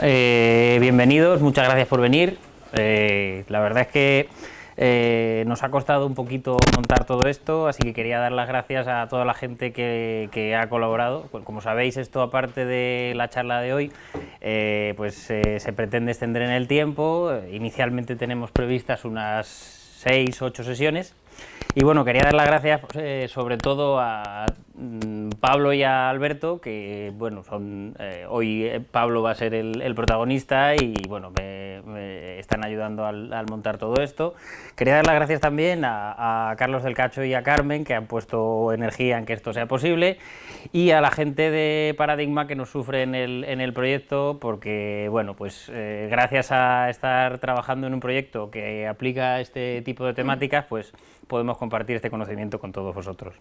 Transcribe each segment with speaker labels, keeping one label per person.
Speaker 1: Bienvenidos, muchas gracias por venir. La verdad es que nos ha costado un poquito montar todo esto, así que quería dar las gracias a toda la gente que ha colaborado. Como sabéis, esto aparte de la charla de hoy, se pretende extender en el tiempo. Inicialmente tenemos previstas unas 6 o 8 sesiones. Y bueno, quería dar las gracias sobre todo a Pablo y a Alberto, que bueno, hoy Pablo va a ser el protagonista y bueno, me están ayudando al montar todo esto. Quería dar las gracias también a Carlos del Cacho y a Carmen, que han puesto energía en que esto sea posible, y a la gente de Paradigma que nos sufre en el proyecto, porque bueno, pues gracias a estar trabajando en un proyecto que aplica este tipo de temáticas, pues podemos compartir este conocimiento con todos vosotros.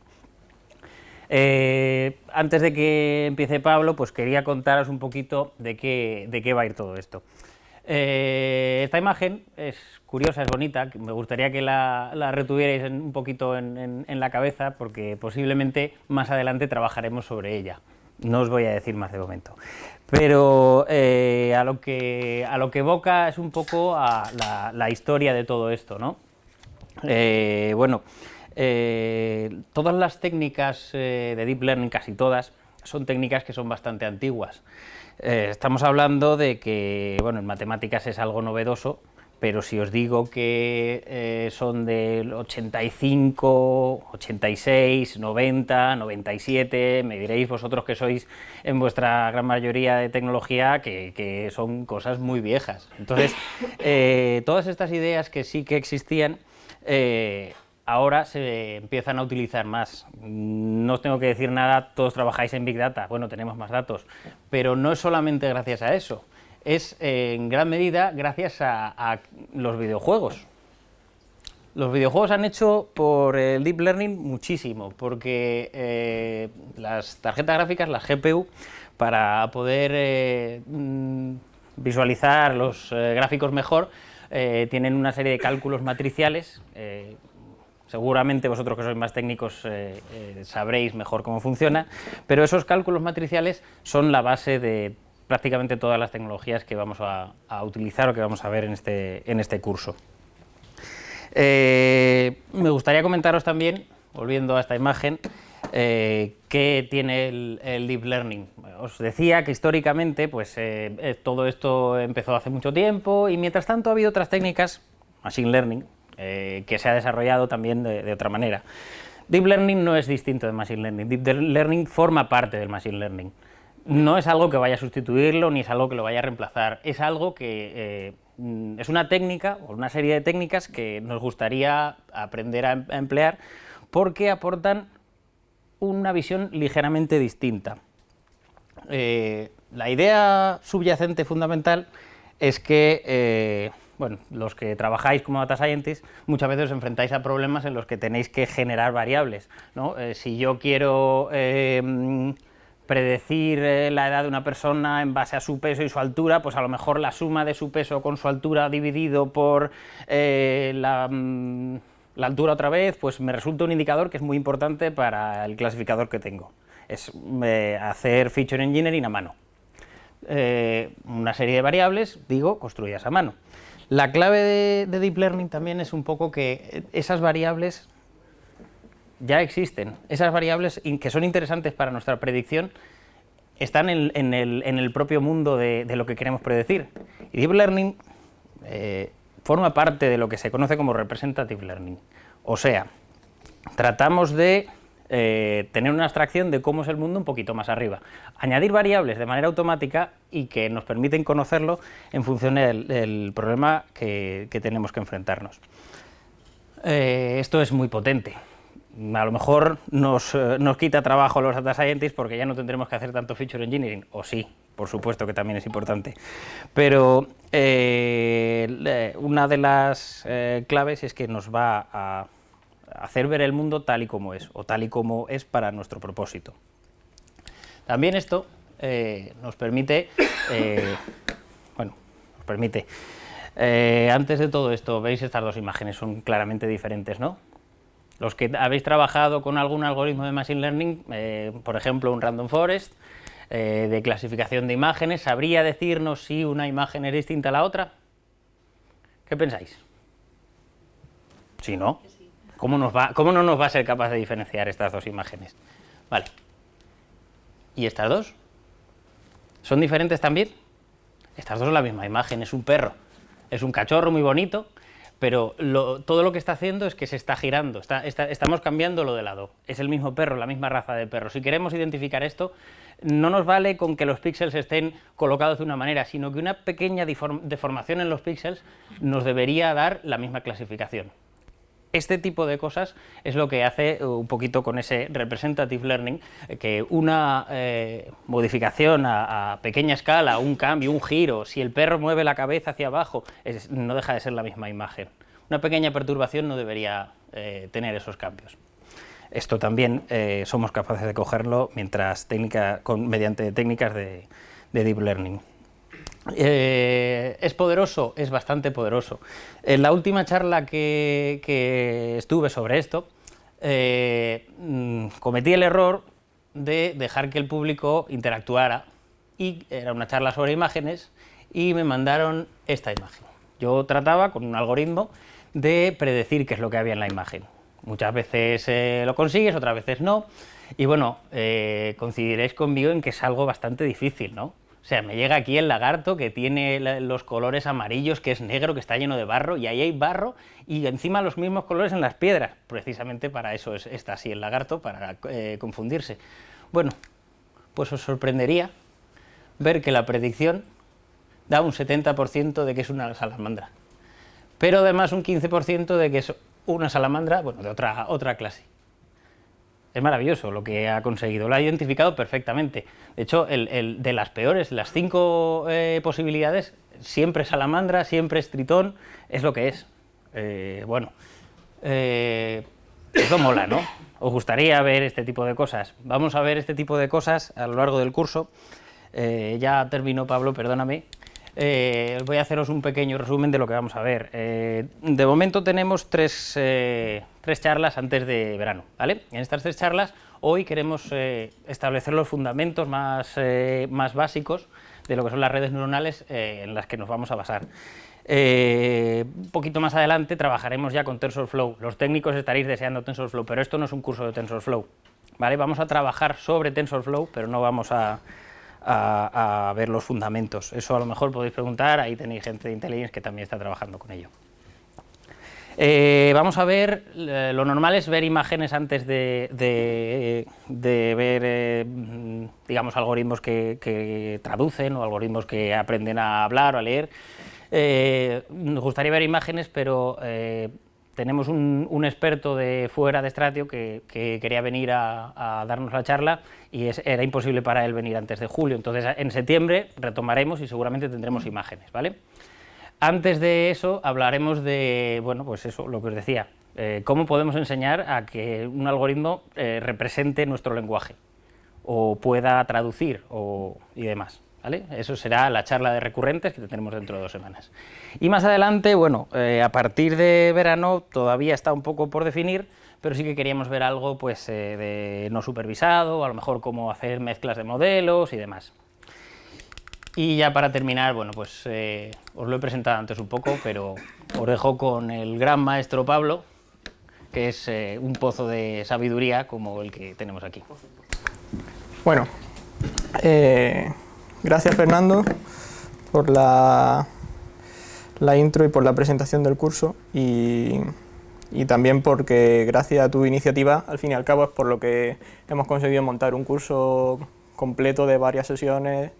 Speaker 1: Antes de que empiece Pablo, pues quería contaros un poquito de qué va a ir todo esto. Esta imagen es curiosa, es bonita, me gustaría que la retuvierais un poquito en la cabeza, porque posiblemente más adelante trabajaremos sobre ella. No os voy a decir más de momento. Pero a lo que evoca es un poco a la historia de todo esto, ¿no? Todas las técnicas de Deep Learning, casi todas, son técnicas que son bastante antiguas. Estamos hablando de que, bueno, en matemáticas es algo novedoso, pero si os digo que son del 85, 86, 90, 97, me diréis vosotros que sois en vuestra gran mayoría de tecnología que son cosas muy viejas. Entonces, todas estas ideas que sí que existían, ahora se empiezan a utilizar más. No os tengo que decir nada, todos trabajáis en Big Data, bueno, tenemos más datos, pero no es solamente gracias a eso, es en gran medida gracias a los videojuegos. Los videojuegos han hecho por el Deep Learning muchísimo, porque las tarjetas gráficas, las GPU, para poder visualizar los gráficos mejor, tienen una serie de cálculos matriciales. Seguramente vosotros que sois más técnicos sabréis mejor cómo funciona, pero esos cálculos matriciales son la base de prácticamente todas las tecnologías que vamos a utilizar o que vamos a ver en este curso. Me gustaría comentaros también, volviendo a esta imagen, qué tiene el Deep Learning. Os decía que históricamente pues, todo esto empezó hace mucho tiempo y mientras tanto ha habido otras técnicas, Machine Learning, que se ha desarrollado también de otra manera. Deep Learning no es distinto de Machine Learning, Deep Learning forma parte del Machine Learning. No es algo que vaya a sustituirlo ni es algo que lo vaya a reemplazar, es algo que es una técnica o una serie de técnicas que nos gustaría aprender a emplear porque aportan una visión ligeramente distinta. La idea subyacente fundamental es que bueno, los que trabajáis como Data Scientists muchas veces os enfrentáis a problemas en los que tenéis que generar variables, ¿no? Si yo quiero predecir la edad de una persona en base a su peso y su altura, pues a lo mejor la suma de su peso con su altura dividido por la altura otra vez, pues me resulta un indicador que es muy importante para el clasificador que tengo. Es hacer feature engineering a mano. Una serie de variables, digo, construidas a mano. La clave de Deep Learning también es un poco que esas variables ya existen. Esas variables que son interesantes para nuestra predicción están en el propio mundo de lo que queremos predecir. Y Deep Learning forma parte de lo que se conoce como Representative Learning. O sea, tratamos de tener una abstracción de cómo es el mundo un poquito más arriba. Añadir variables de manera automática y que nos permiten conocerlo en función del problema que tenemos que enfrentarnos. Esto es muy potente. A lo mejor nos quita trabajo a los data scientists porque ya no tendremos que hacer tanto feature engineering, o sí, por supuesto que también es importante. Pero una de las claves es que nos va a hacer ver el mundo tal y como es, o tal y como es para nuestro propósito. También esto nos permite, antes de todo esto, veis estas dos imágenes, son claramente diferentes, ¿no? Los que habéis trabajado con algún algoritmo de Machine Learning, por ejemplo un Random Forest, de clasificación de imágenes, ¿sabría decirnos si una imagen es distinta a la otra? ¿Qué pensáis? Si no, ¿cómo no nos va a ser capaz de diferenciar estas dos imágenes? Vale. ¿Y estas dos? ¿Son diferentes también? Estas dos son la misma imagen, es un perro, es un cachorro muy bonito, pero todo lo que está haciendo es que se está girando, estamos cambiándolo de lado, es el mismo perro, la misma raza de perro. Si queremos identificar esto, no nos vale con que los píxeles estén colocados de una manera, sino que una pequeña deformación en los píxeles nos debería dar la misma clasificación. Este tipo de cosas es lo que hace un poquito con ese representative learning, que una modificación a pequeña escala, un cambio, un giro, si el perro mueve la cabeza hacia abajo, no deja de ser la misma imagen. Una pequeña perturbación no debería tener esos cambios. Esto también somos capaces de cogerlo mediante técnicas de deep learning. ¿Es poderoso? Es bastante poderoso. En la última charla que estuve sobre esto, cometí el error de dejar que el público interactuara, y era una charla sobre imágenes, y me mandaron esta imagen. Yo trataba con un algoritmo de predecir qué es lo que había en la imagen. Muchas veces lo consigues, otras veces no, y bueno, coincidiréis conmigo en que es algo bastante difícil, ¿no? O sea, me llega aquí el lagarto que tiene los colores amarillos, que es negro, que está lleno de barro, y ahí hay barro, y encima los mismos colores en las piedras. Precisamente para eso está así el lagarto, para confundirse. Bueno, pues os sorprendería ver que la predicción da un 70% de que es una salamandra, pero además un 15% de que es una salamandra, bueno, de otra clase. Es maravilloso lo que ha conseguido, lo ha identificado perfectamente. De hecho, de las peores, las 5 posibilidades, siempre salamandra, siempre es tritón, es lo que es. Esto mola, ¿no? ¿Os gustaría ver este tipo de cosas? Vamos a ver este tipo de cosas a lo largo del curso. Ya terminó, Pablo, perdóname. Voy a haceros un pequeño resumen de lo que vamos a ver. De momento tenemos tres charlas antes de verano, ¿vale? En estas 3 charlas hoy queremos establecer los fundamentos más básicos de lo que son las redes neuronales en las que nos vamos a basar. Un poquito más adelante trabajaremos ya con TensorFlow. Los técnicos estaréis deseando TensorFlow, pero esto no es un curso de TensorFlow, ¿vale? Vamos a trabajar sobre TensorFlow, pero no vamos a ver los fundamentos. Eso a lo mejor podéis preguntar, ahí tenéis gente de Intelligence que también está trabajando con ello. Vamos a ver, lo normal es ver imágenes antes de ver, digamos, algoritmos que traducen o algoritmos que aprenden a hablar o a leer. Nos gustaría ver imágenes, pero tenemos un experto de fuera de Stratio que quería venir a darnos la charla y era imposible para él venir antes de julio, entonces en septiembre retomaremos y seguramente tendremos imágenes, ¿vale? Antes de eso hablaremos de, bueno, pues eso, lo que os decía, cómo podemos enseñar a que un algoritmo represente nuestro lenguaje o pueda traducir y demás. ¿Vale? Eso será la charla de recurrentes que tendremos dentro de 2 semanas. Y más adelante, bueno, a partir de verano todavía está un poco por definir, pero sí que queríamos ver algo pues, de no supervisado, a lo mejor cómo hacer mezclas de modelos y demás. Y ya para terminar, bueno, pues os lo he presentado antes un poco, pero os dejo con el gran maestro Pablo, que es un pozo de sabiduría como el que tenemos aquí.
Speaker 2: Bueno, gracias Fernando por la intro y por la presentación del curso y también porque gracias a tu iniciativa, al fin y al cabo, es por lo que hemos conseguido montar un curso completo de varias sesiones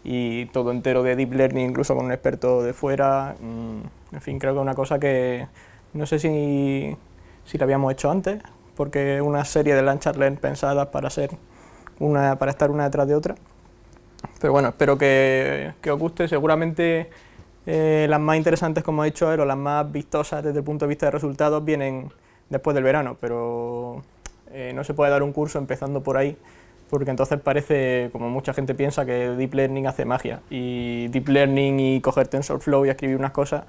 Speaker 2: y todo entero de Deep Learning, incluso con un experto de fuera. En fin, creo que es una cosa que no sé si lo habíamos hecho antes, porque es una serie de Lamp-Charles pensadas para estar una detrás de otra. Pero bueno, espero que os guste. Seguramente las más interesantes, como ha dicho él, o las más vistosas desde el punto de vista de resultados, vienen después del verano, pero no se puede dar un curso empezando por ahí, porque entonces parece, como mucha gente piensa, que Deep Learning hace magia, y Deep Learning y coger TensorFlow y escribir unas cosas,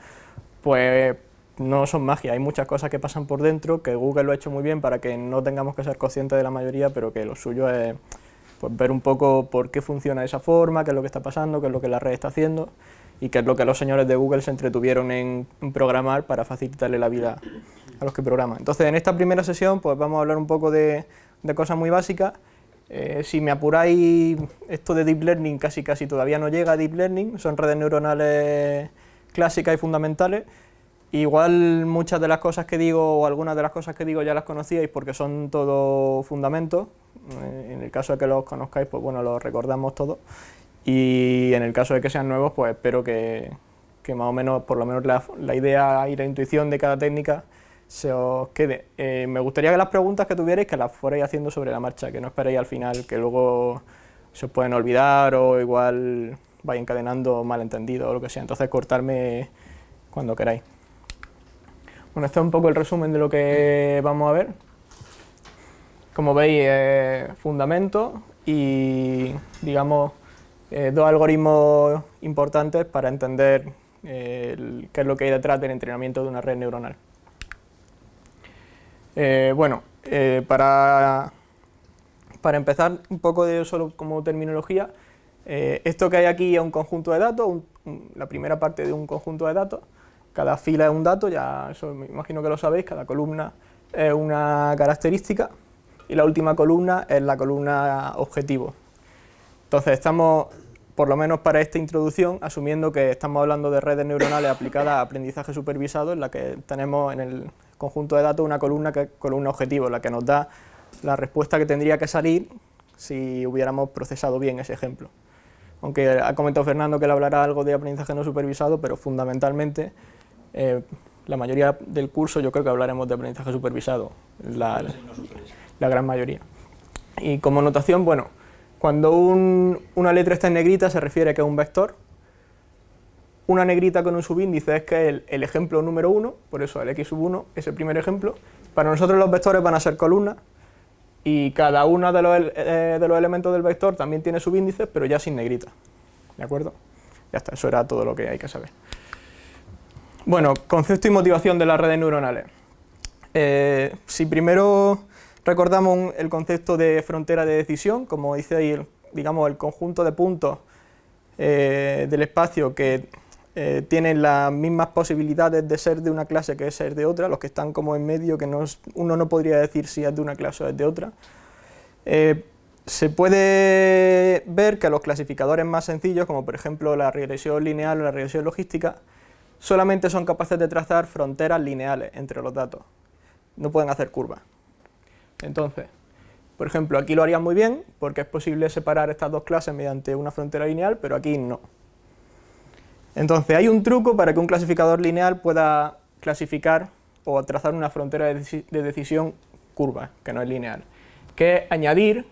Speaker 2: pues no son magia. Hay muchas cosas que pasan por dentro, que Google lo ha hecho muy bien para que no tengamos que ser conscientes de la mayoría, pero que lo suyo es pues ver un poco por qué funciona de esa forma, qué es lo que está pasando, qué es lo que la red está haciendo y qué es lo que los señores de Google se entretuvieron en programar para facilitarle la vida a los que programan. Entonces, en esta primera sesión pues vamos a hablar un poco de cosas muy básicas. Si me apuráis, esto de Deep Learning casi todavía no llega a Deep Learning, son redes neuronales clásicas y fundamentales. Igual muchas de las cosas que digo, o algunas de las cosas que digo ya las conocíais porque son todo fundamentos. En el caso de que los conozcáis, pues bueno, los recordamos todos. Y en el caso de que sean nuevos, pues espero que más o menos, por lo menos la idea y la intuición de cada técnica se os quede. Me gustaría que las preguntas que tuvierais, que las fuerais haciendo sobre la marcha, que no esperéis al final, que luego se os pueden olvidar o igual vais encadenando malentendidos o lo que sea. Entonces cortarme cuando queráis. Bueno, este es un poco el resumen de lo que vamos a ver. Como veis, fundamentos y, digamos, dos algoritmos importantes para entender qué es lo que hay detrás del entrenamiento de una red neuronal. Para empezar un poco de solo como terminología, esto que hay aquí es un conjunto de datos, la primera parte de un conjunto de datos. Cada fila es un dato, ya eso me imagino que lo sabéis, cada columna es una característica y la última columna es la columna objetivo. Entonces estamos, por lo menos para esta introducción, asumiendo que estamos hablando de redes neuronales aplicadas a aprendizaje supervisado, en la que tenemos en el conjunto de datos una columna que es columna objetivo, la que nos da la respuesta que tendría que salir si hubiéramos procesado bien ese ejemplo. Aunque ha comentado Fernando que él hablará algo de aprendizaje no supervisado, pero fundamentalmente la mayoría del curso yo creo que hablaremos de aprendizaje supervisado, la gran mayoría. Y como notación, bueno, cuando una letra está en negrita se refiere a que es un vector. Una negrita con un subíndice es que es el ejemplo número 1, por eso el x1 es el primer ejemplo. Para nosotros los vectores van a ser columnas y cada uno de los elementos del vector también tiene subíndices, pero ya sin negrita. ¿De acuerdo? Ya está, eso era todo lo que hay que saber. Bueno, concepto y motivación de las redes neuronales. Si primero recordamos el concepto de frontera de decisión, como dice ahí, digamos, el conjunto de puntos del espacio que tienen las mismas posibilidades de ser de una clase que ser de otra, los que están como en medio, que uno no podría decir si es de una clase o es de otra. Se puede ver que los clasificadores más sencillos, como por ejemplo la regresión lineal o la regresión logística, solamente son capaces de trazar fronteras lineales entre los datos, no pueden hacer curvas. Entonces, por ejemplo, aquí lo harían muy bien, porque es posible separar estas dos clases mediante una frontera lineal, pero aquí no. Entonces, hay un truco para que un clasificador lineal pueda clasificar o trazar una frontera de decisión curva, que no es lineal, que es añadir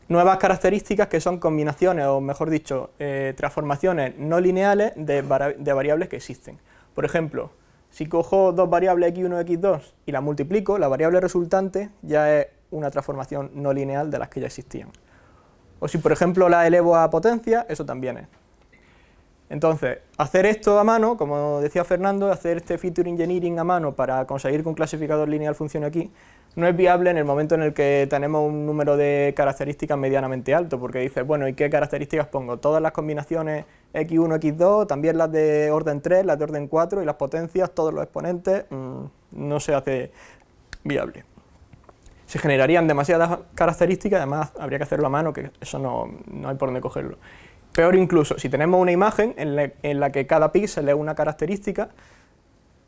Speaker 2: nuevas características que son combinaciones, o mejor dicho, transformaciones no lineales de variables que existen. Por ejemplo, si cojo dos variables x1 y x2 y las multiplico, la variable resultante ya es una transformación no lineal de las que ya existían. O si, por ejemplo, la elevo a potencia, eso también es. Entonces, hacer esto a mano, como decía Fernando, hacer este feature engineering a mano para conseguir que un clasificador lineal funcione aquí, no es viable en el momento en el que tenemos un número de características medianamente alto, porque dices, bueno, ¿y qué características pongo? Todas las combinaciones x1, x2, también las de orden 3, las de orden 4 y las potencias, todos los exponentes, no se hace viable. Se generarían demasiadas características, además habría que hacerlo a mano, que eso no hay por dónde cogerlo. Peor incluso, si tenemos una imagen en la que cada píxel es una característica,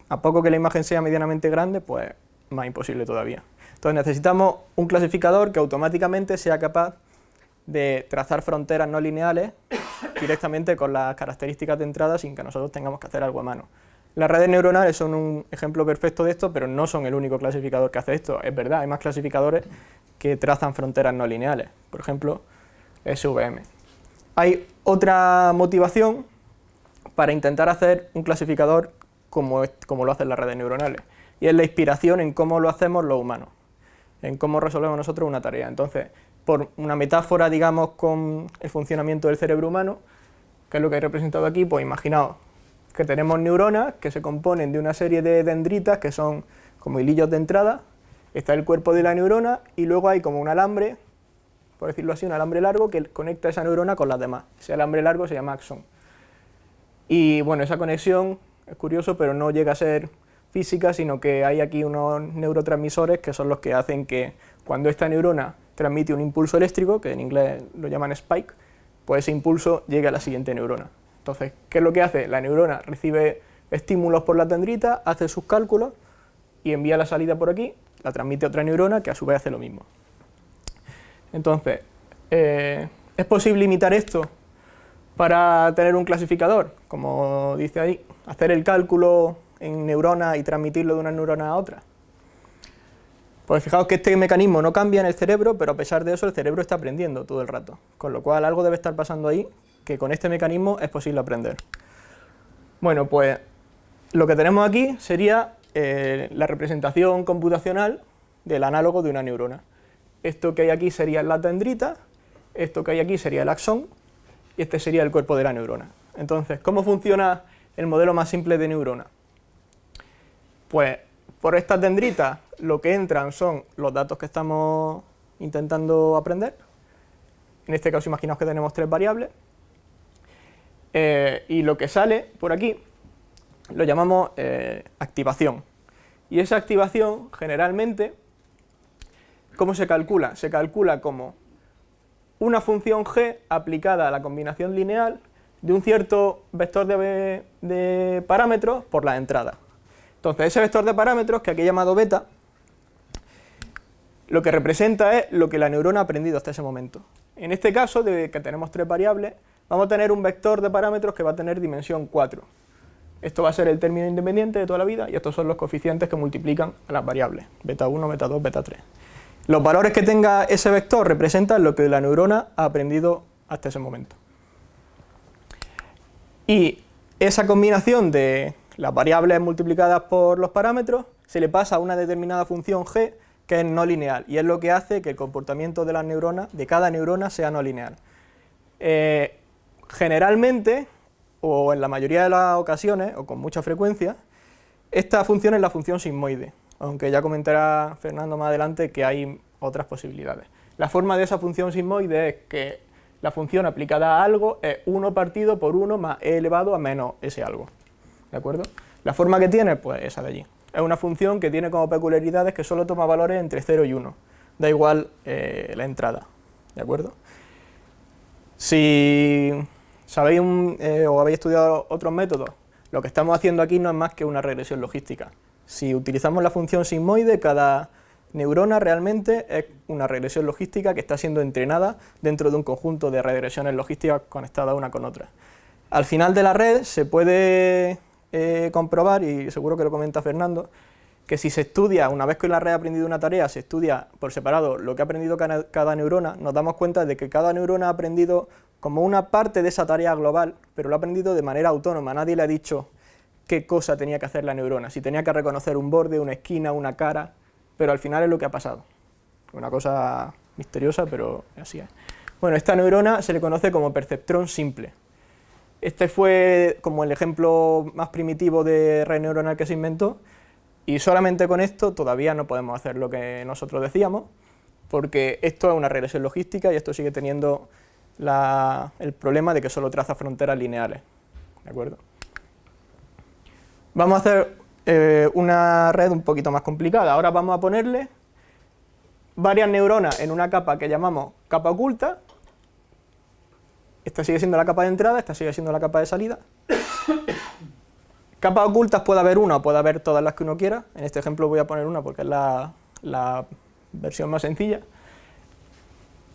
Speaker 2: a poco que la imagen sea medianamente grande, pues más imposible todavía. Entonces necesitamos un clasificador que automáticamente sea capaz de trazar fronteras no lineales directamente con las características de entrada sin que nosotros tengamos que hacer algo a mano. Las redes neuronales son un ejemplo perfecto de esto, pero no son el único clasificador que hace esto. Es verdad, hay más clasificadores que trazan fronteras no lineales, por ejemplo, SVM. Hay otra motivación para intentar hacer un clasificador como lo hacen las redes neuronales, y es la inspiración en cómo lo hacemos los humanos, en cómo resolvemos nosotros una tarea. Entonces, por una metáfora, digamos, con el funcionamiento del cerebro humano, que es lo que he representado aquí, pues imaginaos que tenemos neuronas que se componen de una serie de dendritas que son como hilillos de entrada, está el cuerpo de la neurona y luego hay como un alambre por decirlo así, un alambre largo que conecta esa neurona con las demás. Ese alambre largo se llama axón. Y bueno, esa conexión es curioso, pero no llega a ser física, sino que hay aquí unos neurotransmisores que son los que hacen que cuando esta neurona transmite un impulso eléctrico, que en inglés lo llaman spike, pues ese impulso llega a la siguiente neurona. Entonces, ¿qué es lo que hace? La neurona recibe estímulos por la dendrita, hace sus cálculos y envía la salida por aquí, la transmite a otra neurona que a su vez hace lo mismo. Entonces, ¿es posible imitar esto para tener un clasificador? Como dice ahí, hacer el cálculo en neuronas y transmitirlo de una neurona a otra. Pues fijaos que este mecanismo no cambia en el cerebro, pero a pesar de eso el cerebro está aprendiendo todo el rato, con lo cual algo debe estar pasando ahí, que con este mecanismo es posible aprender. Bueno, pues lo que tenemos aquí sería la representación computacional del análogo de una neurona. Esto que hay aquí sería la dendrita, esto que hay aquí sería el axón, y este sería el cuerpo de la neurona. Entonces, ¿cómo funciona el modelo más simple de neurona? Pues por estas dendritas lo que entran son los datos que estamos intentando aprender. En este caso imaginaos que tenemos 3 variables. Y lo que sale por aquí lo llamamos activación. Y esa activación generalmente, ¿cómo se calcula? Se calcula como una función g aplicada a la combinación lineal de un cierto vector de parámetros por la entrada. Entonces ese vector de parámetros, que aquí he llamado beta, lo que representa es lo que la neurona ha aprendido hasta ese momento. En este caso, de que tenemos 3 variables, vamos a tener un vector de parámetros que va a tener dimensión 4. Esto va a ser el término independiente de toda la vida y estos son los coeficientes que multiplican a las variables, beta 1, beta 2, beta 3. Los valores que tenga ese vector representan lo que la neurona ha aprendido hasta ese momento. Y esa combinación de las variables multiplicadas por los parámetros se le pasa a una determinada función g que es no lineal y es lo que hace que el comportamiento de las neuronas, de cada neurona, sea no lineal. Generalmente, o en la mayoría de las ocasiones, o con mucha frecuencia, esta función es la función sigmoide, aunque ya comentará Fernando más adelante que hay otras posibilidades. La forma de esa función sigmoide es que la función aplicada a algo es 1 partido por 1 más e elevado a menos ese algo. ¿De acuerdo? La forma que tiene, pues esa de allí. Es una función que tiene como peculiaridades que solo toma valores entre 0 y 1. Da igual la entrada. ¿De acuerdo? Si sabéis o habéis estudiado otros métodos, lo que estamos haciendo aquí no es más que una regresión logística. Si utilizamos la función sigmoide, cada neurona realmente es una regresión logística que está siendo entrenada dentro de un conjunto de regresiones logísticas conectadas una con otra. Al final de la red se puede comprobar, y seguro que lo comenta Fernando, que si se estudia, una vez que la red ha aprendido una tarea, se estudia por separado lo que ha aprendido cada neurona, nos damos cuenta de que cada neurona ha aprendido como una parte de esa tarea global, pero lo ha aprendido de manera autónoma. Nadie le ha dicho qué cosa tenía que hacer la neurona, si tenía que reconocer un borde, una esquina, una cara, pero al final es lo que ha pasado. Una cosa misteriosa, pero así es. Bueno, esta neurona se le conoce como perceptrón simple. Este fue como el ejemplo más primitivo de red neuronal que se inventó, y solamente con esto todavía no podemos hacer lo que nosotros decíamos, porque esto es una regresión logística y esto sigue teniendo el problema de que solo traza fronteras lineales. ¿De acuerdo? Vamos a hacer una red un poquito más complicada. Ahora vamos a ponerle varias neuronas en una capa que llamamos capa oculta. Esta sigue siendo la capa de entrada, esta sigue siendo la capa de salida. Capas ocultas puede haber una o puede haber todas las que uno quiera. En este ejemplo voy a poner una porque es la versión más sencilla.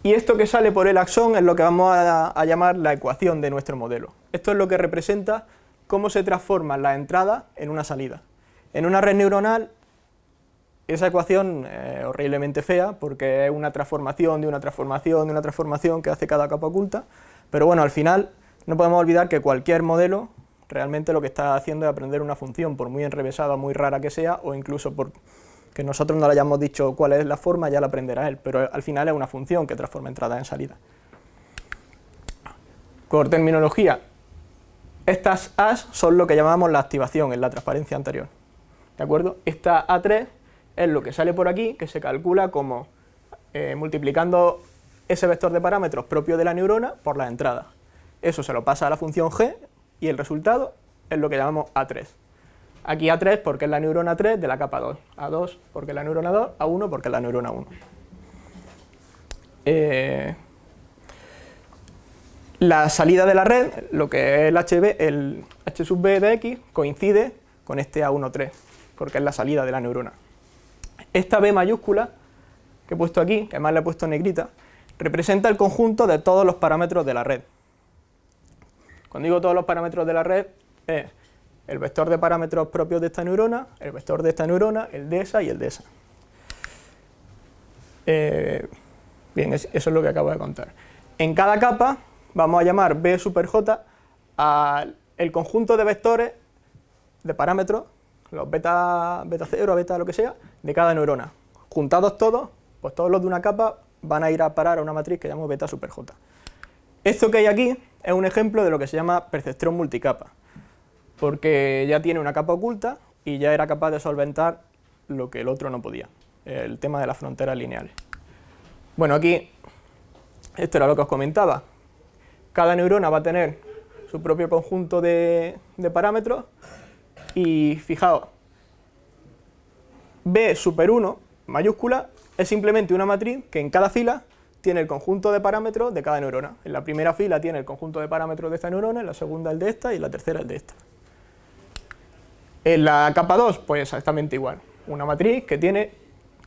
Speaker 2: Y esto que sale por el axón es lo que vamos a llamar la ecuación de nuestro modelo. Esto es lo que representa cómo se transforma la entrada en una salida. En una red neuronal, esa ecuación es horriblemente fea porque es una transformación de una transformación de una transformación que hace cada capa oculta. Pero bueno, al final no podemos olvidar que cualquier modelo realmente lo que está haciendo es aprender una función, por muy enrevesada, muy rara que sea, o incluso por que nosotros no le hayamos dicho cuál es la forma, ya la aprenderá él, pero al final es una función que transforma entrada en salida. Por terminología, estas A's son lo que llamamos la activación en la transparencia anterior. ¿De acuerdo? Esta A3 es lo que sale por aquí, que se calcula como multiplicando ese vector de parámetros propio de la neurona por las entradas. Eso se lo pasa a la función g y el resultado es lo que llamamos A3. Aquí A3 porque es la neurona 3 de la capa 2, A2 porque es la neurona 2, A1 porque es la neurona 1. La salida de la red, lo que es el H sub b de x, coincide con este A13, porque es la salida de la neurona. Esta B mayúscula, que he puesto aquí, que además le he puesto en negrita, representa el conjunto de todos los parámetros de la red. Cuando digo todos los parámetros de la red, es el vector de parámetros propios de esta neurona, el vector de esta neurona, el de esa y el de esa. Bien, eso es lo que acabo de contar. En cada capa vamos a llamar B super J al conjunto de vectores de parámetros, los beta 0, beta lo que sea, de cada neurona. Juntados todos, pues todos los de una capa van a ir a parar a una matriz que llamamos beta super J. Esto que hay aquí es un ejemplo de lo que se llama perceptrón multicapa, porque ya tiene una capa oculta y ya era capaz de solventar lo que el otro no podía, el tema de las fronteras lineales. Bueno, aquí, esto era lo que os comentaba. Cada neurona va a tener su propio conjunto de parámetros y fijaos, B super 1, mayúscula, es simplemente una matriz que en cada fila tiene el conjunto de parámetros de cada neurona. En la primera fila tiene el conjunto de parámetros de esta neurona, en la segunda el de esta y en la tercera el de esta. En la capa 2, pues exactamente igual. Una matriz que tiene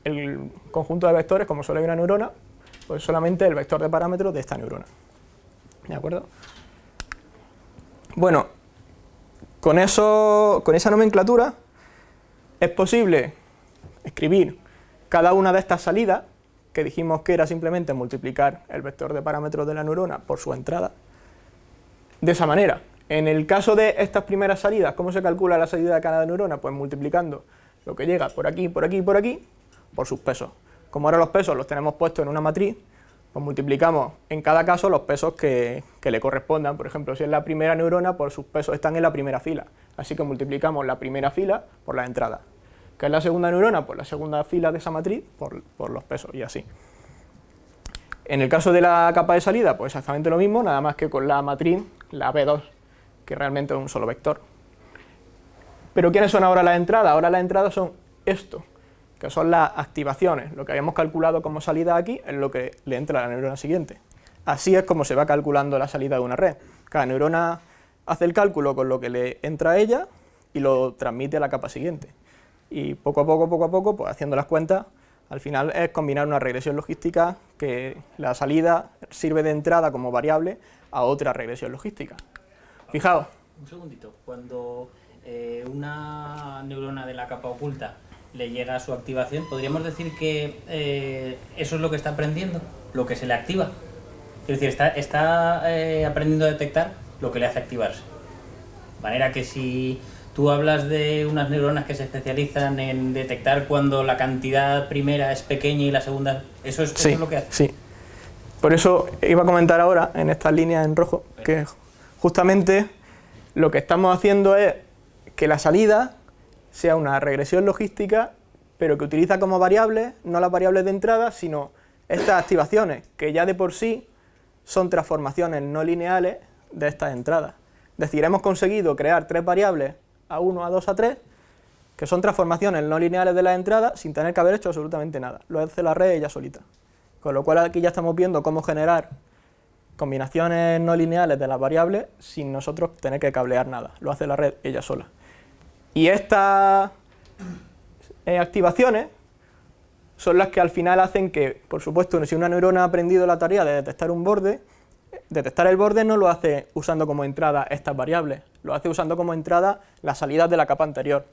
Speaker 2: el conjunto de vectores, como solo hay una neurona, pues solamente el vector de parámetros de esta neurona. ¿De acuerdo? Bueno, con esa nomenclatura es posible escribir cada una de estas salidas, que dijimos que era simplemente multiplicar el vector de parámetros de la neurona por su entrada, de esa manera. En el caso de estas primeras salidas, ¿cómo se calcula la salida de cada neurona? Pues multiplicando lo que llega por aquí, por aquí y por aquí, por sus pesos. Como ahora los pesos los tenemos puestos en una matriz, pues multiplicamos en cada caso los pesos que le correspondan. Por ejemplo, si es la primera neurona, pues sus pesos están en la primera fila. Así que multiplicamos la primera fila por la entrada. ¿Qué es la segunda neurona? Pues la segunda fila de esa matriz por los pesos y así. En el caso de la capa de salida, pues exactamente lo mismo, nada más que con la matriz, la B2, que realmente es un solo vector. Pero ¿quiénes son ahora las entradas? Ahora las entradas son esto, que son las activaciones. Lo que habíamos calculado como salida aquí es lo que le entra a la neurona siguiente. Así es como se va calculando la salida de una red. Cada neurona hace el cálculo con lo que le entra a ella y lo transmite a la capa siguiente. Y poco a poco, pues haciendo las cuentas, al final es combinar una regresión logística que la salida sirve de entrada como variable a otra regresión logística. Fijaos.
Speaker 1: Un segundito, cuando una neurona de la capa oculta le llega a su activación, ¿podríamos decir que eso es lo que está aprendiendo, lo que se le activa? Es decir, está aprendiendo a detectar lo que le hace activarse. De manera que si tú hablas de unas neuronas que se especializan en detectar cuando la cantidad primera es pequeña y la segunda... ¿Eso es lo que hace?
Speaker 2: Sí. Por eso iba a comentar ahora, en estas líneas en rojo, que justamente lo que estamos haciendo es que la salida sea una regresión logística, pero que utiliza como variables, no las variables de entrada, sino estas activaciones, que ya de por sí son transformaciones no lineales de estas entradas. Es decir, hemos conseguido crear tres variables, A1, A2, A3, que son transformaciones no lineales de las entradas sin tener que haber hecho absolutamente nada. Lo hace la red ella solita. Con lo cual aquí ya estamos viendo cómo generar combinaciones no lineales de las variables sin nosotros tener que cablear nada. Lo hace la red ella sola. Y estas activaciones son las que al final hacen que, por supuesto, si una neurona ha aprendido la tarea de detectar un borde, detectar el borde no lo hace usando como entrada estas variables, lo hace usando como entrada las salidas de la capa anterior.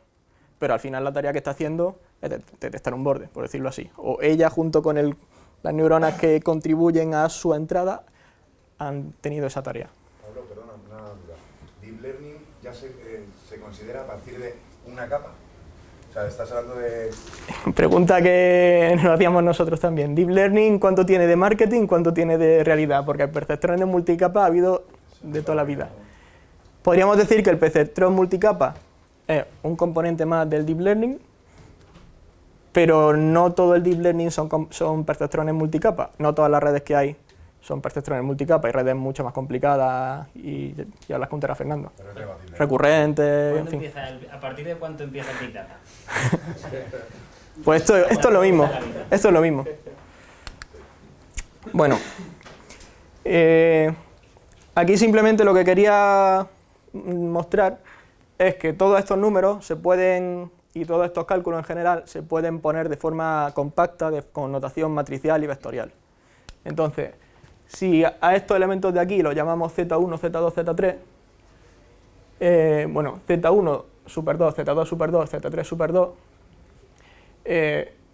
Speaker 2: Pero al final la tarea que está haciendo es detectar un borde, por decirlo así. O ella, junto con las neuronas que contribuyen a su entrada, han tenido esa tarea.
Speaker 3: Pablo, perdona, una duda. Deep Learning ya se considera a partir de una capa. O sea, estás hablando de...
Speaker 2: Pregunta que nos hacíamos nosotros también. Deep Learning, ¿cuánto tiene de marketing, cuánto tiene de realidad? Porque el perceptrón multicapa ha habido de toda la vida. Podríamos decir que el perceptrón multicapa es un componente más del Deep Learning, pero no todo el deep learning son perceptrones multicapa, no todas las redes que hay son perceptrones multicapa, hay redes mucho más complicadas y ya las contará Fernando. Recurrentes, en fin.
Speaker 1: ¿A partir de cuánto empieza el Big Data?
Speaker 2: Pues esto es lo mismo, esto es lo mismo. Bueno, aquí simplemente lo que quería mostrar es que todos estos números se pueden, y todos estos cálculos en general, se pueden poner de forma compacta, con notación matricial y vectorial. Entonces, si a estos elementos de aquí los llamamos Z1, Z2, Z3, bueno, Z1 super 2, Z2 super 2, Z3 super 2,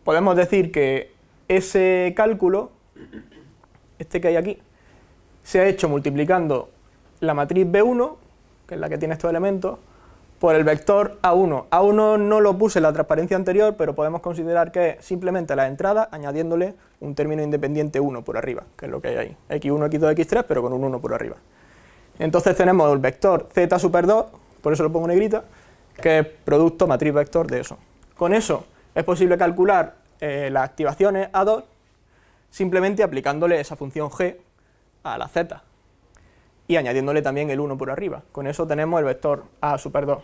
Speaker 2: podemos decir que ese cálculo, este que hay aquí, se ha hecho multiplicando la matriz B1, que es la que tiene estos elementos, por el vector A1. A1 no lo puse en la transparencia anterior, pero podemos considerar que es simplemente la entrada añadiéndole un término independiente 1 por arriba, que es lo que hay ahí. X1, X2, X3, pero con un 1 por arriba. Entonces tenemos el vector Z super 2, por eso lo pongo en negrita, que es producto matriz vector de eso. Con eso es posible calcular las activaciones A2 simplemente aplicándole esa función G a la Z y añadiéndole también el 1 por arriba. Con eso tenemos el vector A super 2.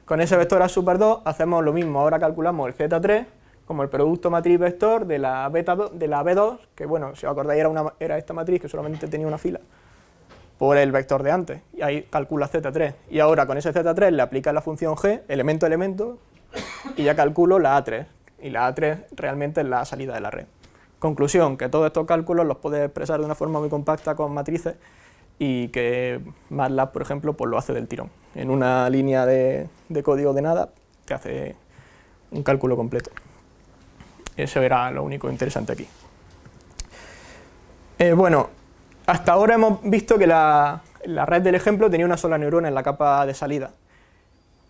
Speaker 2: Con ese vector A super 2 hacemos lo mismo, ahora calculamos el Z3 como el producto matriz vector de la, de la B2, que bueno, si os acordáis era esta matriz que solamente tenía una fila, por el vector de antes, y ahí calcula Z3. Y ahora con ese Z3 le aplica la función G, elemento a elemento, y ya calculo la A3, y la A3 realmente es la salida de la red. Conclusión, que todos estos cálculos los puedes expresar de una forma muy compacta con matrices, y que MATLAB, por ejemplo, pues lo hace del tirón. En una línea de código de nada te hace un cálculo completo. Eso era lo único interesante aquí. Bueno, hasta ahora hemos visto que la red del ejemplo tenía una sola neurona en la capa de salida.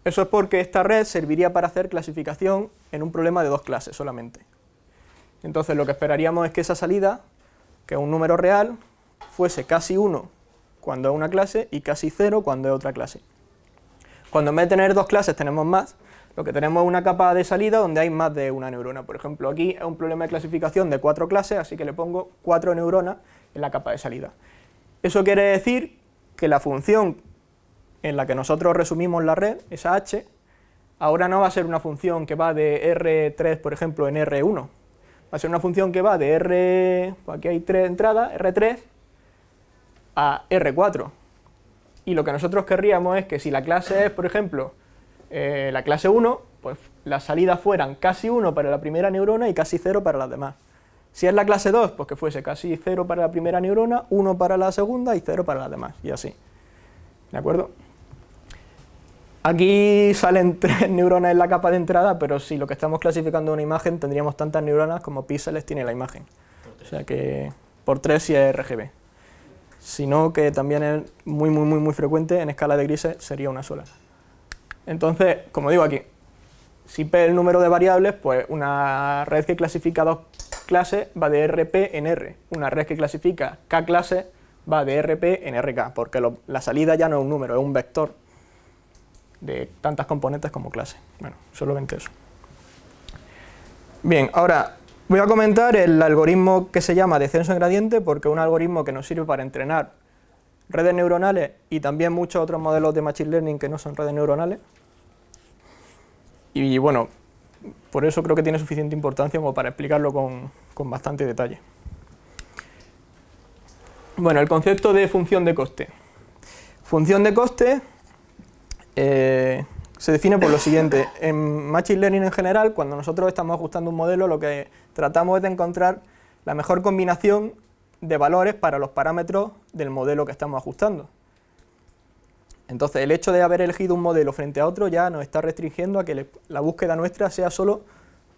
Speaker 2: Eso es porque esta red serviría para hacer clasificación en un problema de dos clases solamente. Entonces lo que esperaríamos es que esa salida, que es un número real, fuese casi 1 cuando es una clase y casi 0 cuando es otra clase. Cuando en vez de tener dos clases tenemos más, lo que tenemos es una capa de salida donde hay más de una neurona. Por ejemplo, aquí es un problema de clasificación de 4 clases, así que le pongo 4 neuronas en la capa de salida. Eso quiere decir que la función en la que nosotros resumimos la red, esa h, ahora no va a ser una función que va de R3, por ejemplo, en R1. Va a ser una función que va de R, aquí hay 3 entradas, R3, a R4. Y lo que nosotros querríamos es que si la clase es, por ejemplo, la clase 1, pues las salidas fueran casi 1 para la primera neurona y casi 0 para las demás. Si es la clase 2, pues que fuese casi 0 para la primera neurona, 1 para la segunda y 0 para las demás, y así. ¿De acuerdo? Aquí salen 3 neuronas en la capa de entrada, pero si lo que estamos clasificando es una imagen, tendríamos tantas neuronas como píxeles tiene la imagen. O sea que por 3 si es RGB. Si no, que también es muy frecuente, en escala de grises sería una sola. Entonces, como digo aquí, si P es el número de variables, pues una red que clasifica dos clases va de RP en R. Una red que clasifica K clases va de RP en RK, porque la salida ya no es un número, es un vector de tantas componentes como clases. Bueno, solamente eso. Bien, ahora voy a comentar el algoritmo que se llama descenso en gradiente, porque es un algoritmo que nos sirve para entrenar redes neuronales y también muchos otros modelos de machine learning que no son redes neuronales. Y bueno, por eso creo que tiene suficiente importancia como para explicarlo con bastante detalle. Bueno, el concepto de función de coste. Función de coste se define por lo siguiente. En Machine Learning en general, cuando nosotros estamos ajustando un modelo, lo que tratamos es de encontrar la mejor combinación de valores para los parámetros del modelo que estamos ajustando. Entonces, el hecho de haber elegido un modelo frente a otro ya nos está restringiendo a que la búsqueda nuestra sea solo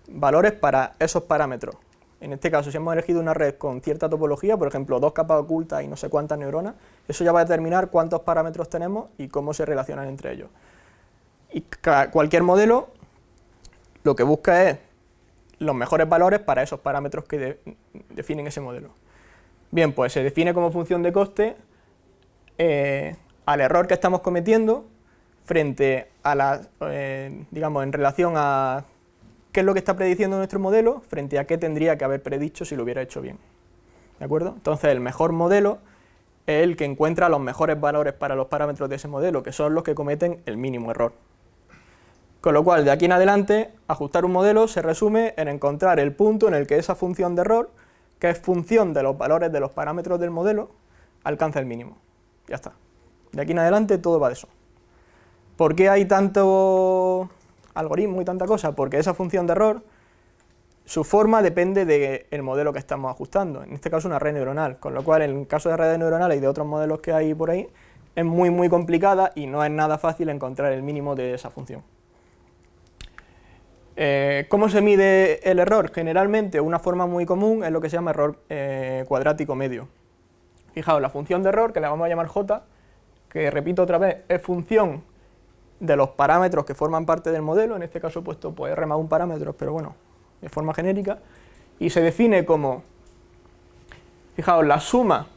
Speaker 2: valores para esos parámetros. En este caso, si hemos elegido una red con cierta topología, por ejemplo, 2 capas ocultas y no sé cuántas neuronas, eso ya va a determinar cuántos parámetros tenemos y cómo se relacionan entre ellos. Y cualquier modelo lo que busca es los mejores valores para esos parámetros que definen ese modelo. Bien, pues se define como función de coste al error que estamos cometiendo frente a digamos, en relación a qué es lo que está prediciendo nuestro modelo frente a qué tendría que haber predicho si lo hubiera hecho bien. ¿De acuerdo? Entonces, el mejor modelo es el que encuentra los mejores valores para los parámetros de ese modelo, que son los que cometen el mínimo error. Con lo cual, de aquí en adelante, ajustar un modelo se resume en encontrar el punto en el que esa función de error, que es función de los valores de los parámetros del modelo, alcanza el mínimo. Ya está. De aquí en adelante todo va de eso. ¿Por qué hay tanto algoritmo y tanta cosa? Porque esa función de error, su forma depende del modelo que estamos ajustando, en este caso una red neuronal, con lo cual en el caso de redes neuronales y de otros modelos que hay por ahí, es muy complicada y no es nada fácil encontrar el mínimo de esa función. ¿Cómo se mide el error? Generalmente una forma muy común es lo que se llama error cuadrático medio. Fijaos, la función de error, que la vamos a llamar j, que repito otra vez, es función de los parámetros que forman parte del modelo, en este caso he puesto pues, R más un parámetro, pero bueno, de forma genérica, y se define como, fijaos, la suma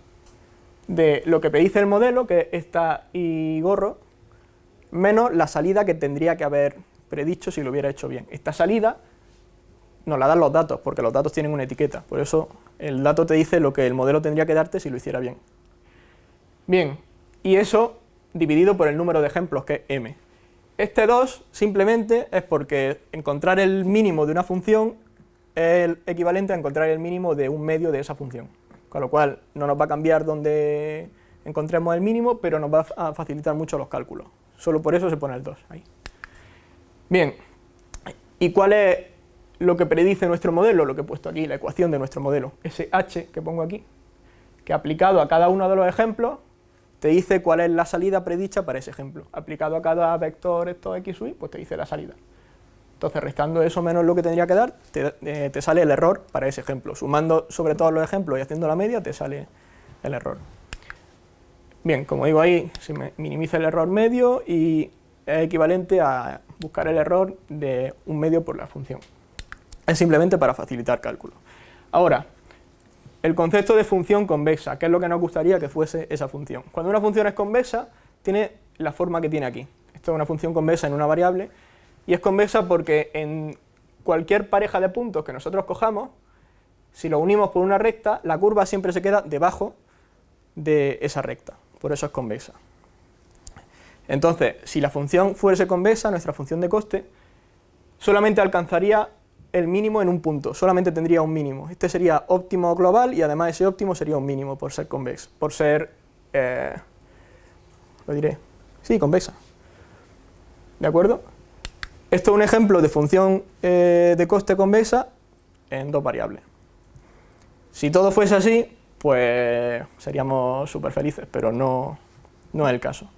Speaker 2: de lo que predice el modelo, que es esta y gorro, menos la salida que tendría que haber predicho si lo hubiera hecho bien. Esta salida nos la dan los datos, porque los datos tienen una etiqueta, por eso el dato te dice lo que el modelo tendría que darte si lo hiciera bien. Bien, y eso dividido por el número de ejemplos, que es m. Este 2 simplemente es porque encontrar el mínimo de una función es el equivalente a encontrar el mínimo de un medio de esa función, con lo cual no nos va a cambiar donde encontremos el mínimo, pero nos va a facilitar mucho los cálculos. Solo por eso se pone el 2 ahí. Bien, ¿y cuál es lo que predice nuestro modelo? Lo que he puesto aquí, la ecuación de nuestro modelo, ese h que pongo aquí, que aplicado a cada uno de los ejemplos, te dice cuál es la salida predicha para ese ejemplo. Aplicado a cada vector esto x u y, pues te dice la salida. Entonces, restando eso menos lo que tendría que dar, te sale el error para ese ejemplo. Sumando sobre todos los ejemplos y haciendo la media, te sale el error. Bien, como digo ahí, se minimiza el error medio y es equivalente a buscar el error de un medio por la función. Es simplemente para facilitar cálculo. Ahora, el concepto de función convexa, que es lo que nos gustaría que fuese esa función. Cuando una función es convexa, tiene la forma que tiene aquí. Esto es una función convexa en una variable, y es convexa porque en cualquier pareja de puntos que nosotros cojamos, si lo unimos por una recta, la curva siempre se queda debajo de esa recta. Por eso es convexa. Entonces, si la función fuese convexa, nuestra función de coste, solamente alcanzaría el mínimo en un punto, solamente tendría un mínimo. Este sería óptimo global y además ese óptimo sería un mínimo por ser convexa, por ser, lo diré, sí, convexa. ¿De acuerdo? Esto es un ejemplo de función de coste convexa en dos variables. Si todo fuese así, pues seríamos súper felices, pero no es el caso.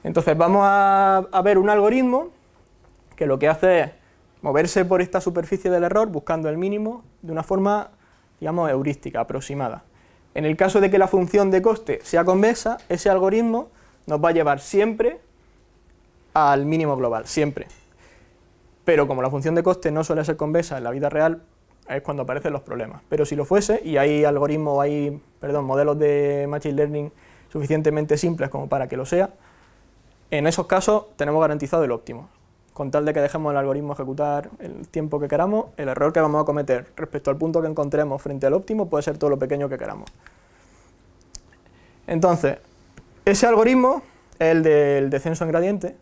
Speaker 2: Entonces vamos a ver un algoritmo que lo que hace es moverse por esta superficie del error buscando el mínimo de una forma, digamos, heurística, aproximada. En el caso de que la función de coste sea convexa, ese algoritmo nos va a llevar siempre al mínimo global, siempre. Pero como la función de coste no suele ser convexa en la vida real, es cuando aparecen los problemas. Pero si lo fuese, y hay algoritmos, modelos de Machine Learning suficientemente simples como para que lo sea, en esos casos tenemos garantizado el óptimo. Con tal de que dejemos el algoritmo ejecutar el tiempo que queramos, el error que vamos a cometer respecto al punto que encontremos frente al óptimo puede ser todo lo pequeño que queramos. Entonces, ese algoritmo es el del descenso en gradiente.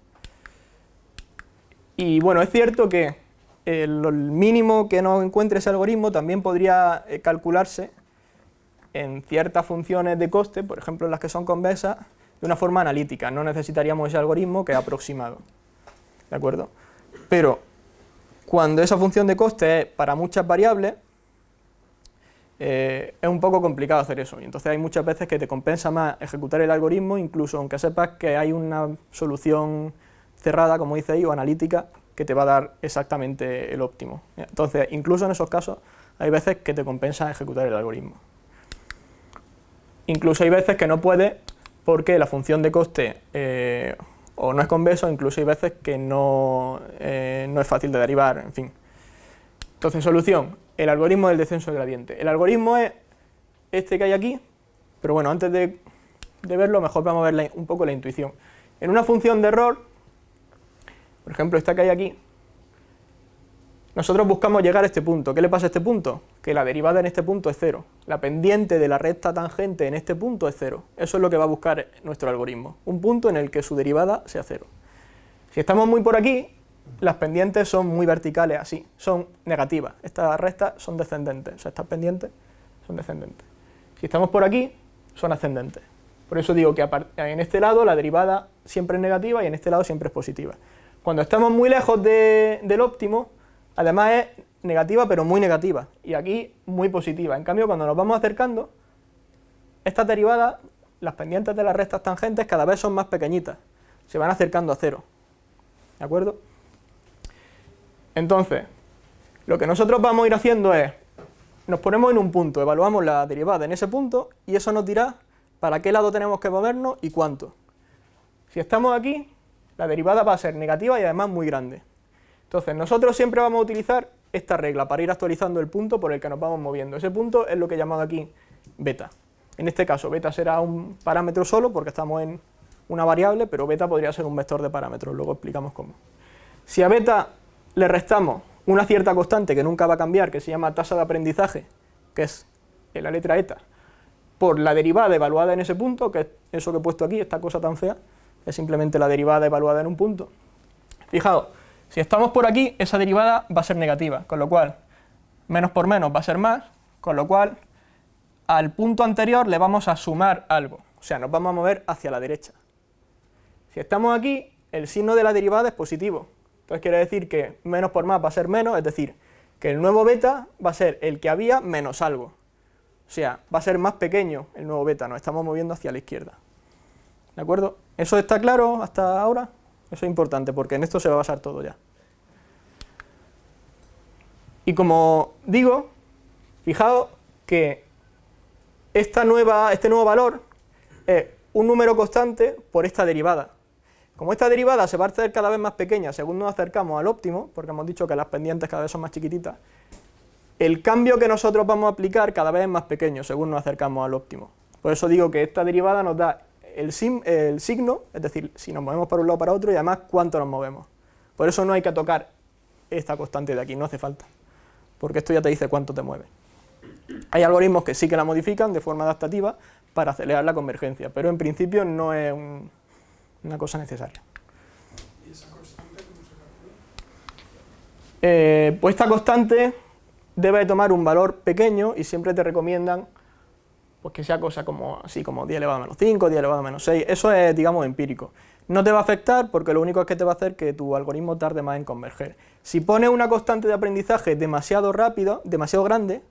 Speaker 2: Y bueno, es cierto que el mínimo que nos encuentre ese algoritmo también podría calcularse en ciertas funciones de coste, por ejemplo en las que son convexas, de una forma analítica. No necesitaríamos ese algoritmo que es aproximado. ¿De acuerdo? Pero cuando esa función de coste es para muchas variables, es un poco complicado hacer eso, y entonces hay muchas veces que te compensa más ejecutar el algoritmo, incluso aunque sepas que hay una solución cerrada, como dice ahí, o analítica, que te va a dar exactamente el óptimo. Entonces, incluso en esos casos, hay veces que te compensa ejecutar el algoritmo. Incluso hay veces que no puedes, porque la función de coste o no es convexo, incluso hay veces que no es fácil de derivar, en fin. Entonces, solución, el algoritmo del descenso de gradiente. El algoritmo es este que hay aquí, pero bueno, antes de verlo, mejor vamos a ver un poco la intuición. En una función de error, por ejemplo, esta que hay aquí, nosotros buscamos llegar a este punto. ¿Qué le pasa a este punto? Que la derivada en este punto es 0. La pendiente de la recta tangente en este punto es 0. Eso es lo que va a buscar nuestro algoritmo. Un punto en el que su derivada sea 0. Si estamos muy por aquí, las pendientes son muy verticales, así. Son negativas. Estas rectas son descendentes. O sea, estas pendientes son descendentes. Si estamos por aquí, son ascendentes. Por eso digo que en este lado la derivada siempre es negativa y en este lado siempre es positiva. Cuando estamos muy lejos del óptimo, además es negativa, pero muy negativa, y aquí muy positiva. En cambio, cuando nos vamos acercando, estas derivadas, las pendientes de las rectas tangentes, cada vez son más pequeñitas, se van acercando a 0. ¿De acuerdo? Entonces, lo que nosotros vamos a ir haciendo es, nos ponemos en un punto, evaluamos la derivada en ese punto, y eso nos dirá para qué lado tenemos que movernos y cuánto. Si estamos aquí, la derivada va a ser negativa y además muy grande. Entonces, nosotros siempre vamos a utilizar esta regla para ir actualizando el punto por el que nos vamos moviendo. Ese punto es lo que he llamado aquí beta. En este caso, beta será un parámetro solo porque estamos en una variable, pero beta podría ser un vector de parámetros, luego explicamos cómo. Si a beta le restamos una cierta constante que nunca va a cambiar, que se llama tasa de aprendizaje, que es la letra eta, por la derivada evaluada en ese punto, que es eso que he puesto aquí, esta cosa tan fea, es simplemente la derivada evaluada en un punto. Fijaos, si estamos por aquí, esa derivada va a ser negativa, con lo cual menos por menos va a ser más, con lo cual al punto anterior le vamos a sumar algo, o sea, nos vamos a mover hacia la derecha. Si estamos aquí, el signo de la derivada es positivo, entonces quiere decir que menos por más va a ser menos, es decir, que el nuevo beta va a ser el que había menos algo. O sea, va a ser más pequeño el nuevo beta, nos estamos moviendo hacia la izquierda. ¿De acuerdo? ¿Eso está claro hasta ahora? Eso es importante, porque en esto se va a basar todo ya. Y como digo, fijaos que este nuevo valor es un número constante por esta derivada. Como esta derivada se va a hacer cada vez más pequeña según nos acercamos al óptimo, porque hemos dicho que las pendientes cada vez son más chiquititas, el cambio que nosotros vamos a aplicar cada vez es más pequeño según nos acercamos al óptimo. Por eso digo que esta derivada nos da el signo, es decir, si nos movemos para un lado o para otro, y además cuánto nos movemos. Por eso no hay que tocar esta constante de aquí, no hace falta, porque esto ya te dice cuánto te mueve. Hay algoritmos que sí que la modifican de forma adaptativa para acelerar la convergencia, pero en principio no es una cosa necesaria.
Speaker 4: ¿Y esa constante cómo se calcula?
Speaker 2: Pues esta constante debe tomar un valor pequeño y siempre te recomiendan pues que sea cosa como así como 10 elevado a menos 5, 10 elevado a menos 6, eso es, digamos, empírico. No te va a afectar porque lo único es que te va a hacer que tu algoritmo tarde más en converger. Si pones una constante de aprendizaje demasiado rápido, demasiado grande,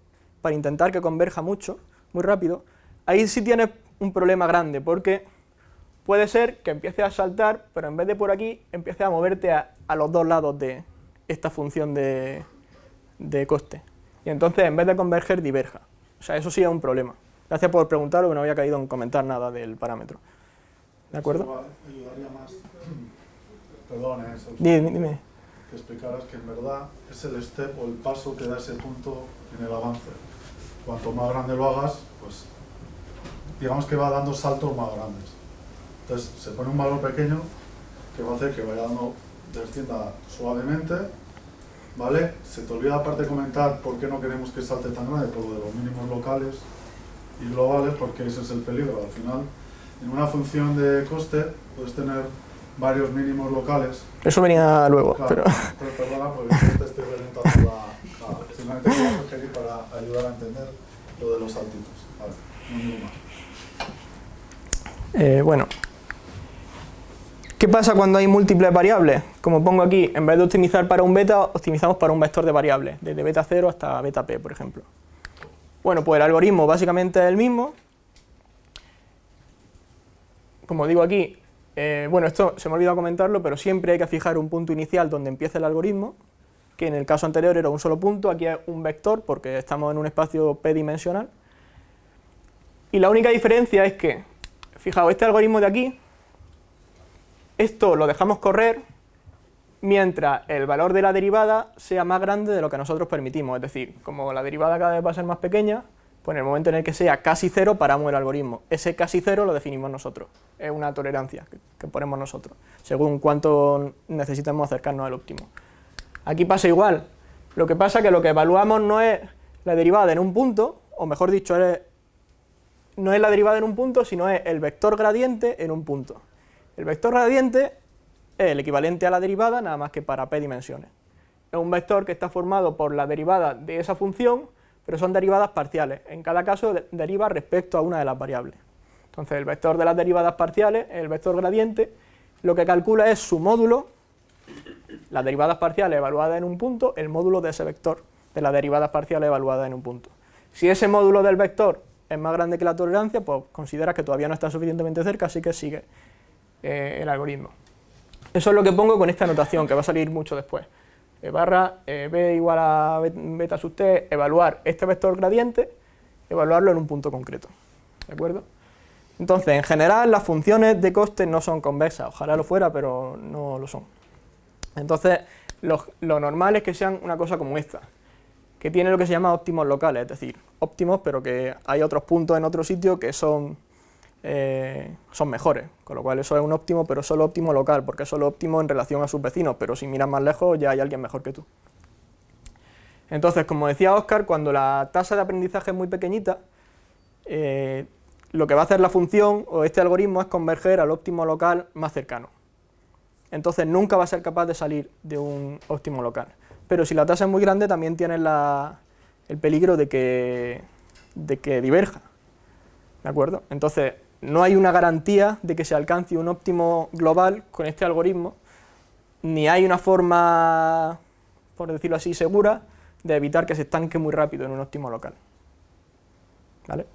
Speaker 2: para intentar que converja mucho, muy rápido, ahí sí tienes un problema grande, porque puede ser que empieces a saltar, pero en vez de por aquí, empieces a moverte a los dos lados de esta función de coste. Y entonces, en vez de converger, diverja. O sea, eso sí es un problema. Gracias por preguntarlo, que no había caído en comentar nada del parámetro. ¿De acuerdo?
Speaker 4: Ayudaría más, perdón, eso,
Speaker 2: Dime.
Speaker 4: que explicaras que en verdad es el step o el paso que da ese punto en el avance. Cuanto más grande lo hagas, pues digamos que va dando saltos más grandes. Entonces se pone un valor pequeño que va a hacer que vaya dando, descienda suavemente, ¿vale? Se te olvida aparte comentar por qué no queremos que salte tan grande, por lo de los mínimos locales y globales, porque ese es el peligro. Al final, en una función de coste puedes tener varios mínimos locales.
Speaker 2: Eso venía luego.
Speaker 4: Claro, pero perdona, porque yo te estoy orientando simplemente te voy a sugerir para ayudar a entender lo de los saltitos. Vale, no digo más.
Speaker 2: Bueno, ¿qué pasa cuando hay múltiples variables? Como pongo aquí, en vez de optimizar para un beta, optimizamos para un vector de variables, desde beta 0 hasta beta p, por ejemplo. Bueno, pues el algoritmo básicamente es el mismo. Como digo aquí, bueno, esto se me ha olvidado comentarlo, pero siempre hay que fijar un punto inicial donde empiece el algoritmo, que en el caso anterior era un solo punto, aquí es un vector porque estamos en un espacio p-dimensional. Y la única diferencia es que, fijaos, este algoritmo de aquí, esto lo dejamos correr mientras el valor de la derivada sea más grande de lo que nosotros permitimos. Es decir, como la derivada cada vez va a ser más pequeña, pues en el momento en el que sea casi cero, paramos el algoritmo. Ese casi cero lo definimos nosotros. Es una tolerancia que ponemos nosotros, según cuánto necesitamos acercarnos al óptimo. Aquí pasa igual. Lo que pasa es que lo que evaluamos no es la derivada en un punto, o mejor dicho, no es la derivada en un punto, sino es el vector gradiente en un punto. El vector gradiente es el equivalente a la derivada, nada más que para p dimensiones. Es un vector que está formado por la derivada de esa función, pero son derivadas parciales. En cada caso deriva respecto a una de las variables. Entonces el vector de las derivadas parciales, el vector gradiente, lo que calcula es su módulo, las derivadas parciales evaluadas en un punto, el módulo de ese vector de las derivadas parciales evaluadas en un punto. Si ese módulo del vector es más grande que la tolerancia, pues consideras que todavía no está suficientemente cerca, así que sigue el algoritmo. Eso es lo que pongo con esta notación, que va a salir mucho después. Barra b igual a beta sub t, evaluar este vector gradiente, evaluarlo en un punto concreto. ¿De acuerdo? Entonces, en general, las funciones de coste no son convexas, ojalá lo fuera, pero no lo son. Entonces, lo normal es que sean una cosa como esta, que tiene lo que se llama óptimos locales, es decir, óptimos, pero que hay otros puntos en otro sitio que son mejores, con lo cual eso es un óptimo, pero solo óptimo local, porque es solo óptimo en relación a sus vecinos, pero si miras más lejos ya hay alguien mejor que tú. Entonces, como decía Óscar, cuando la tasa de aprendizaje es muy pequeñita, lo que va a hacer la función o este algoritmo es converger al óptimo local más cercano. Entonces nunca va a ser capaz de salir de un óptimo local. Pero si la tasa es muy grande también tienes el peligro de que diverja. ¿De acuerdo? Entonces no hay una garantía de que se alcance un óptimo global con este algoritmo, ni hay una forma, por decirlo así, segura de evitar que se estanque muy rápido en un óptimo local. ¿Vale?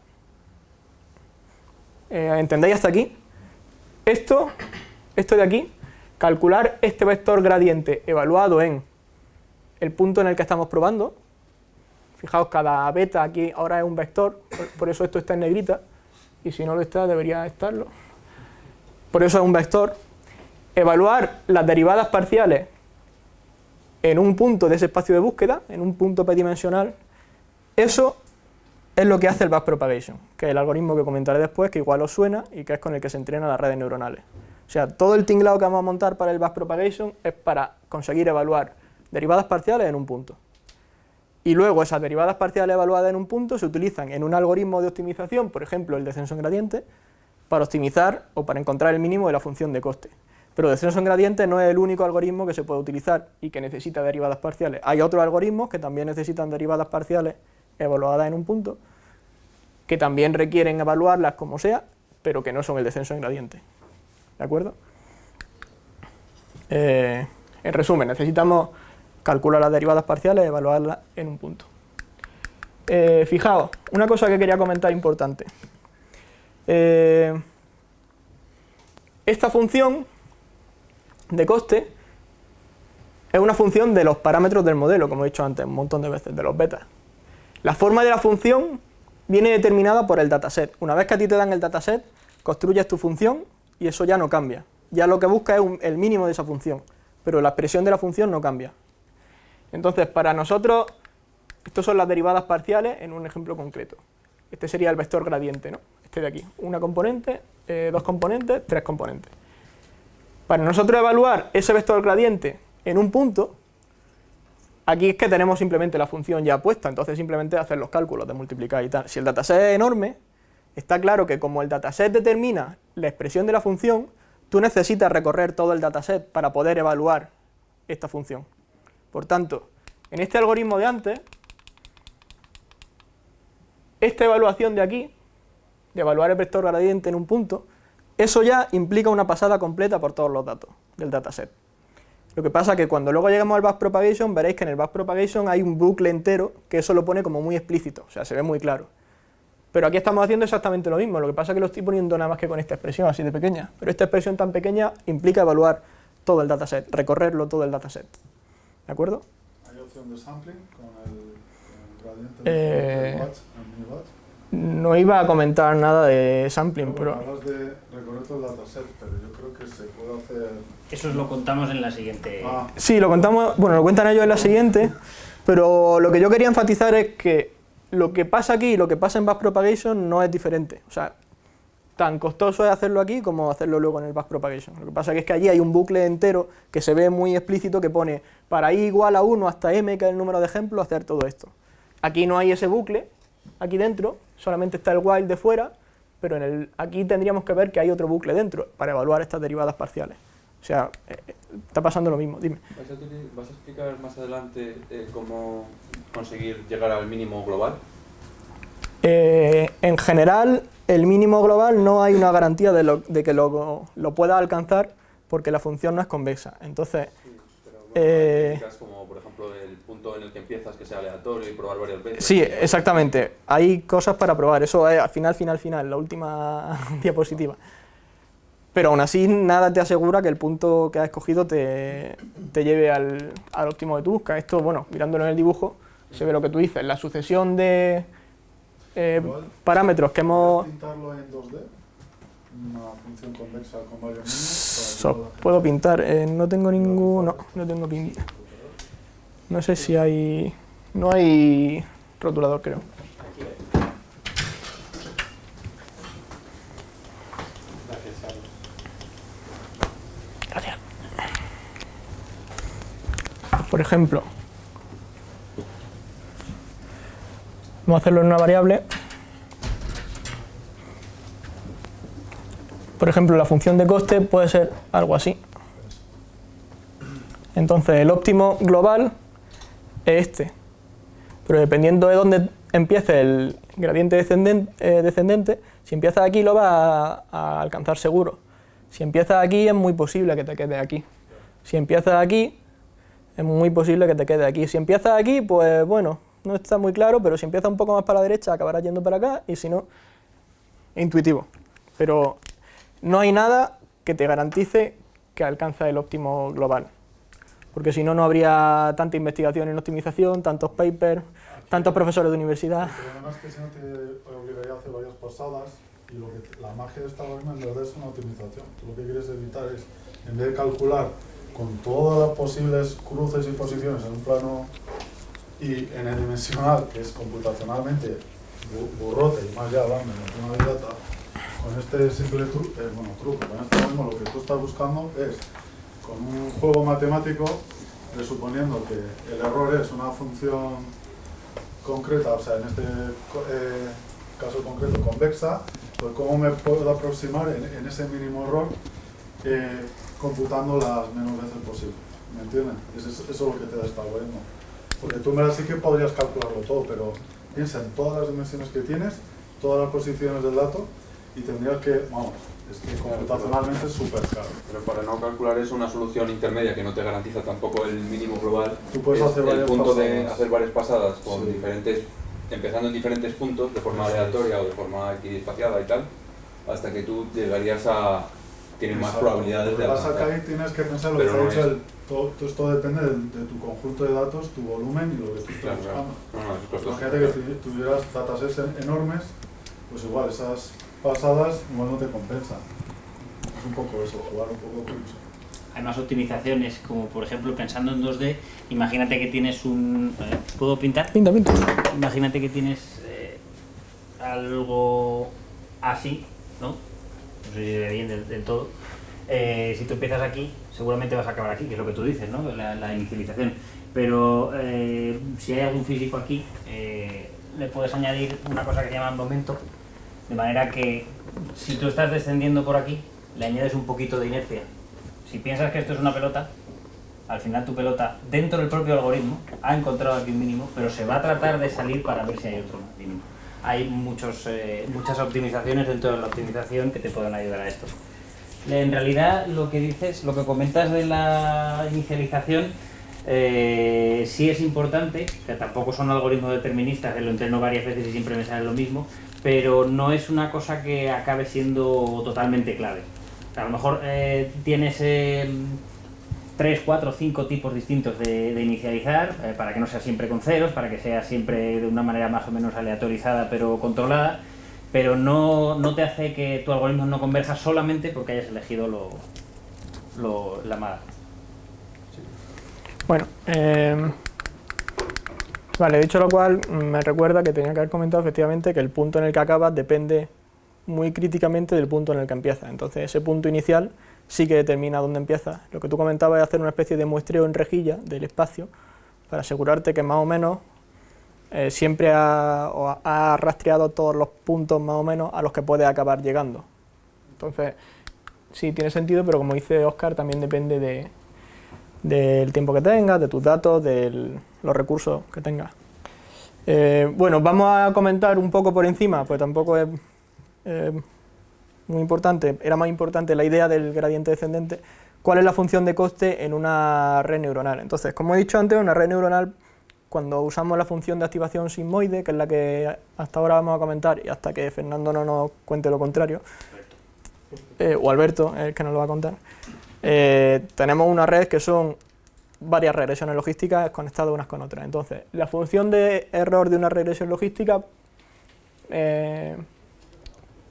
Speaker 2: ¿Entendéis hasta aquí? Esto de aquí, calcular este vector gradiente evaluado en el punto en el que estamos probando. Fijaos, cada beta aquí ahora es un vector, por eso esto está en negrita, y si no lo está debería estarlo. Por eso es un vector. Evaluar las derivadas parciales en un punto de ese espacio de búsqueda, en un punto p-dimensional, eso es lo que hace el backpropagation, que es el algoritmo que comentaré después, que igual os suena y que es con el que se entrenan las redes neuronales. O sea, todo el tinglado que vamos a montar para el backpropagation es para conseguir evaluar derivadas parciales en un punto. Y luego esas derivadas parciales evaluadas en un punto se utilizan en un algoritmo de optimización, por ejemplo el descenso en gradiente, para optimizar o para encontrar el mínimo de la función de coste. Pero descenso en gradiente no es el único algoritmo que se puede utilizar y que necesita derivadas parciales. Hay otros algoritmos que también necesitan derivadas parciales evaluadas en un punto, que también requieren evaluarlas como sea, pero que no son el descenso en gradiente. ¿De acuerdo? En resumen, necesitamos calcular las derivadas parciales y evaluarlas en un punto. Fijaos, una cosa que quería comentar importante. Esta función de coste es una función de los parámetros del modelo, como he dicho antes, un montón de veces, de los betas. La forma de la función viene determinada por el dataset. Una vez que a ti te dan el dataset, construyes tu función y eso ya no cambia. Ya lo que busca es el mínimo de esa función, pero la expresión de la función no cambia. Entonces, para nosotros, estas son las derivadas parciales en un ejemplo concreto. Este sería el vector gradiente, ¿no? Este de aquí. Una componente, dos componentes, tres componentes. Para nosotros evaluar ese vector gradiente en un punto, aquí es que tenemos simplemente la función ya puesta, entonces simplemente hacer los cálculos de multiplicar y tal. Si el dataset es enorme, está claro que como el dataset determina la expresión de la función, tú necesitas recorrer todo el dataset para poder evaluar esta función. Por tanto, en este algoritmo de antes, esta evaluación de aquí, de evaluar el vector gradiente en un punto, eso ya implica una pasada completa por todos los datos del dataset. Lo que pasa es que cuando luego lleguemos al backpropagation, veréis que en el backpropagation hay un bucle entero que eso lo pone como muy explícito, o sea, se ve muy claro. Pero aquí estamos haciendo exactamente lo mismo, lo que pasa es que lo estoy poniendo nada más que con esta expresión así de pequeña, pero esta expresión tan pequeña implica evaluar todo el dataset, recorrerlo todo el dataset. ¿De acuerdo?
Speaker 4: ¿Hay opción de sampling con el gradiente de watts en miniwatts?
Speaker 2: No iba a comentar nada de sampling, pero...
Speaker 4: Hablas de recorrer todo el dataset, pero yo creo que se puede hacer...
Speaker 1: Eso lo contamos en la siguiente...
Speaker 2: Sí, lo contamos, bueno, lo cuentan ellos en la siguiente, pero lo que yo quería enfatizar es que lo que pasa aquí y lo que pasa en backpropagation no es diferente. O sea, tan costoso es hacerlo aquí como hacerlo luego en el backpropagation. Lo que pasa es que allí hay un bucle entero que se ve muy explícito que pone para i igual a 1 hasta m, que es el número de ejemplos, hacer todo esto. Aquí no hay ese bucle, aquí dentro, solamente está el while de fuera, pero aquí tendríamos que ver que hay otro bucle dentro para evaluar estas derivadas parciales. O sea, está pasando lo mismo, dime.
Speaker 5: ¿Vas a explicar más adelante cómo conseguir llegar al mínimo global?
Speaker 2: En general, el mínimo global no hay una garantía de que lo pueda alcanzar porque la función no es convexa. Entonces,
Speaker 5: Sí, pero hay técnicas como, por ejemplo, el punto en el que empiezas que sea aleatorio y probar varias veces.
Speaker 2: sí, exactamente. Hay cosas para probar. Eso es al final, la última diapositiva. Pero aún así, nada te asegura que el punto que has escogido te lleve al óptimo que tú buscas. Esto, bueno, mirándolo en el dibujo, se ve lo que tú dices. La sucesión de parámetros que hemos...
Speaker 4: ¿Puedes pintarlo en 2D? Una función convexa con varios mínimos.
Speaker 2: Puedo pintar. No tengo ninguno... No tengo pintura. No sé si hay... No hay rotulador, creo. Gracias. Por ejemplo, vamos a hacerlo en una variable. Por ejemplo, la función de coste puede ser algo así. Entonces, el óptimo global es este. Pero dependiendo de dónde empiece el gradiente descendente, si empiezas aquí lo vas a alcanzar seguro. Si empiezas aquí es muy posible que te quedes aquí. Si empiezas aquí, es muy posible que te quedes aquí. Si empiezas aquí, pues bueno, no está muy claro, pero si empiezas un poco más para la derecha acabarás yendo para acá y si no, es intuitivo. Pero no hay nada que te garantice que alcanza el óptimo global. Porque si no, no habría tanta investigación en optimización, tantos papers, tantos profesores de universidad.
Speaker 4: El problema es que si no te obligaría a hacer varias pasadas y la magia de esta algoritmo en verdad es una optimización. Tú lo que quieres evitar es, en vez de calcular con todas las posibles cruces y posiciones en un plano y en el dimensional, que es computacionalmente burrote, y más ya hablando en la prima de data, con este simple truco, con este algoritmo lo que tú estás buscando es, con un juego matemático, presuponiendo que el error es una función concreta, o sea, en este caso concreto convexa, pues cómo me puedo aproximar en ese mínimo error computando las menos veces posible. ¿Me entienden? Eso es lo que te da este algoritmo. Porque tú sí que podrías calcularlo todo, pero piensa en todas las dimensiones que tienes, todas las posiciones del dato, y tendrías que, vamos, es que computacionalmente es súper caro.
Speaker 5: Pero para no calcular eso, una solución intermedia que no te garantiza tampoco el mínimo global,
Speaker 4: Tú puedes
Speaker 5: es
Speaker 4: hacer
Speaker 5: el
Speaker 4: varias
Speaker 5: punto de
Speaker 4: pasadas.
Speaker 5: hacer varias pasadas con
Speaker 4: Sí.
Speaker 5: diferentes, empezando en diferentes puntos, de forma
Speaker 4: Eso es.
Speaker 5: aleatoria o de forma equidistanciada y tal, hasta que tú llegarías a... tienes más
Speaker 4: Exacto.
Speaker 5: probabilidades
Speaker 4: Lo
Speaker 5: de
Speaker 4: que pasa es que
Speaker 5: alcanzar.
Speaker 4: ahí tienes que pensar lo
Speaker 5: Pero
Speaker 4: que te
Speaker 5: no
Speaker 4: ha dicho
Speaker 5: es.
Speaker 4: esto depende de tu conjunto de datos, tu volumen y lo que tú estás
Speaker 5: Claro, claro.
Speaker 4: buscando.
Speaker 5: No, es costoso.
Speaker 4: Imagínate que si tuvieras datasets enormes, pues igual esas pasadas igual no te compensan. Es un poco eso, jugar un poco con eso.
Speaker 1: Hay más optimizaciones, como por ejemplo pensando en 2D, imagínate que tienes un... ¿Puedo pintar?
Speaker 2: Pinta, pinta.
Speaker 1: Imagínate que tienes algo así, ¿no? No sé si se ve bien del todo. Si tú empiezas aquí, seguramente vas a acabar aquí, que es lo que tú dices, ¿no? La inicialización. Pero si hay algún físico aquí, le puedes añadir una cosa que se llama momento, de manera que si tú estás descendiendo por aquí, le añades un poquito de inercia. Si piensas que esto es una pelota, al final tu pelota, dentro del propio algoritmo, ha encontrado aquí un mínimo, pero se va a tratar de salir para ver si hay otro mínimo. Hay muchas optimizaciones dentro de la optimización que te pueden ayudar a esto. En realidad, lo que dices, lo que comentas de la inicialización, sí es importante, que tampoco son algoritmos deterministas, que lo entreno varias veces y siempre me sale lo mismo, pero no es una cosa que acabe siendo totalmente clave. A lo mejor tienes 3, 4, 5 tipos distintos de inicializar, para que no sea siempre con ceros, para que sea siempre de una manera más o menos aleatorizada pero controlada, pero no te hace que tu algoritmo no converja solamente porque hayas elegido la mala.
Speaker 2: Bueno, vale, dicho lo cual, me recuerda que tenía que haber comentado efectivamente que el punto en el que acabas depende muy críticamente del punto en el que empieza. Entonces ese punto inicial sí que determina dónde empieza. Lo que tú comentabas es hacer una especie de muestreo en rejilla del espacio para asegurarte que más o menos siempre ha rastreado todos los puntos más o menos a los que puedes acabar llegando. Entonces sí tiene sentido, pero como dice Óscar, también depende del tiempo que tengas, de tus datos, de los recursos que tengas. Bueno, vamos a comentar un poco por encima, pues tampoco es muy importante, era más importante la idea del gradiente descendente, cuál es la función de coste en una red neuronal. Entonces, como he dicho antes, una red neuronal, cuando usamos la función de activación sigmoide, que es la que hasta ahora vamos a comentar, y hasta que Fernando no nos cuente lo contrario, o Alberto, el que nos lo va a contar, tenemos una red que son varias regresiones logísticas conectadas unas con otras. Entonces, la función de error de una regresión logística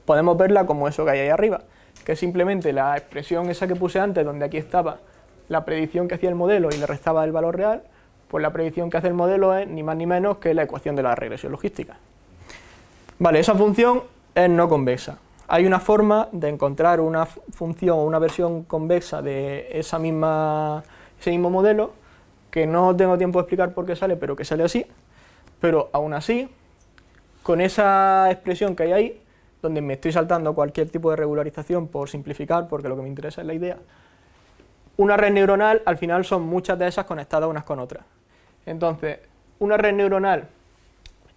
Speaker 2: podemos verla como eso que hay ahí arriba, que es simplemente la expresión esa que puse antes, donde aquí estaba la predicción que hacía el modelo y le restaba el valor real, pues la predicción que hace el modelo es ni más ni menos que la ecuación de la regresión logística. Vale, esa función es no convexa. Hay una forma de encontrar una función o una versión convexa de ese mismo modelo, que no tengo tiempo de explicar por qué sale, pero que sale así, pero aún así, con esa expresión que hay ahí, donde me estoy saltando cualquier tipo de regularización por simplificar, porque lo que me interesa es la idea, una red neuronal al final son muchas de esas conectadas unas con otras. Entonces, una red neuronal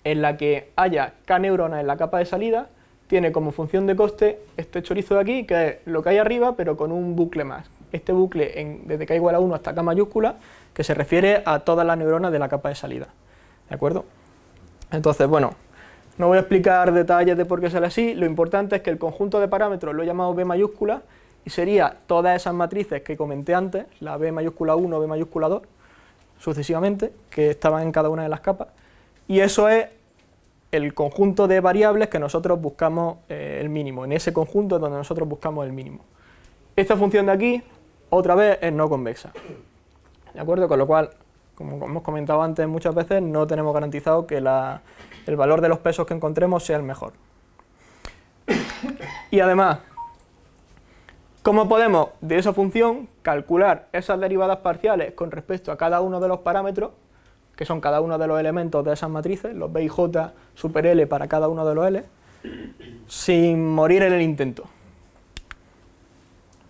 Speaker 2: en la que haya k neuronas en la capa de salida, tiene como función de coste este chorizo de aquí, que es lo que hay arriba, pero con un bucle más. Este bucle desde k igual a 1 hasta k mayúscula, que se refiere a todas las neuronas de la capa de salida. ¿De acuerdo? Entonces, bueno, no voy a explicar detalles de por qué sale así, lo importante es que el conjunto de parámetros lo he llamado B mayúscula, y sería todas esas matrices que comenté antes, la B mayúscula 1, B mayúscula 2, sucesivamente, que estaban en cada una de las capas, y eso es el conjunto de variables que nosotros buscamos el mínimo, en ese conjunto es donde nosotros buscamos el mínimo. Esta función de aquí, otra vez, es no convexa, ¿de acuerdo? Con lo cual, como hemos comentado antes muchas veces, no tenemos garantizado que el valor de los pesos que encontremos sea el mejor. Y además, ¿cómo podemos de esa función calcular esas derivadas parciales con respecto a cada uno de los parámetros, que son cada uno de los elementos de esas matrices, los B y J super L para cada uno de los L, sin morir en el intento?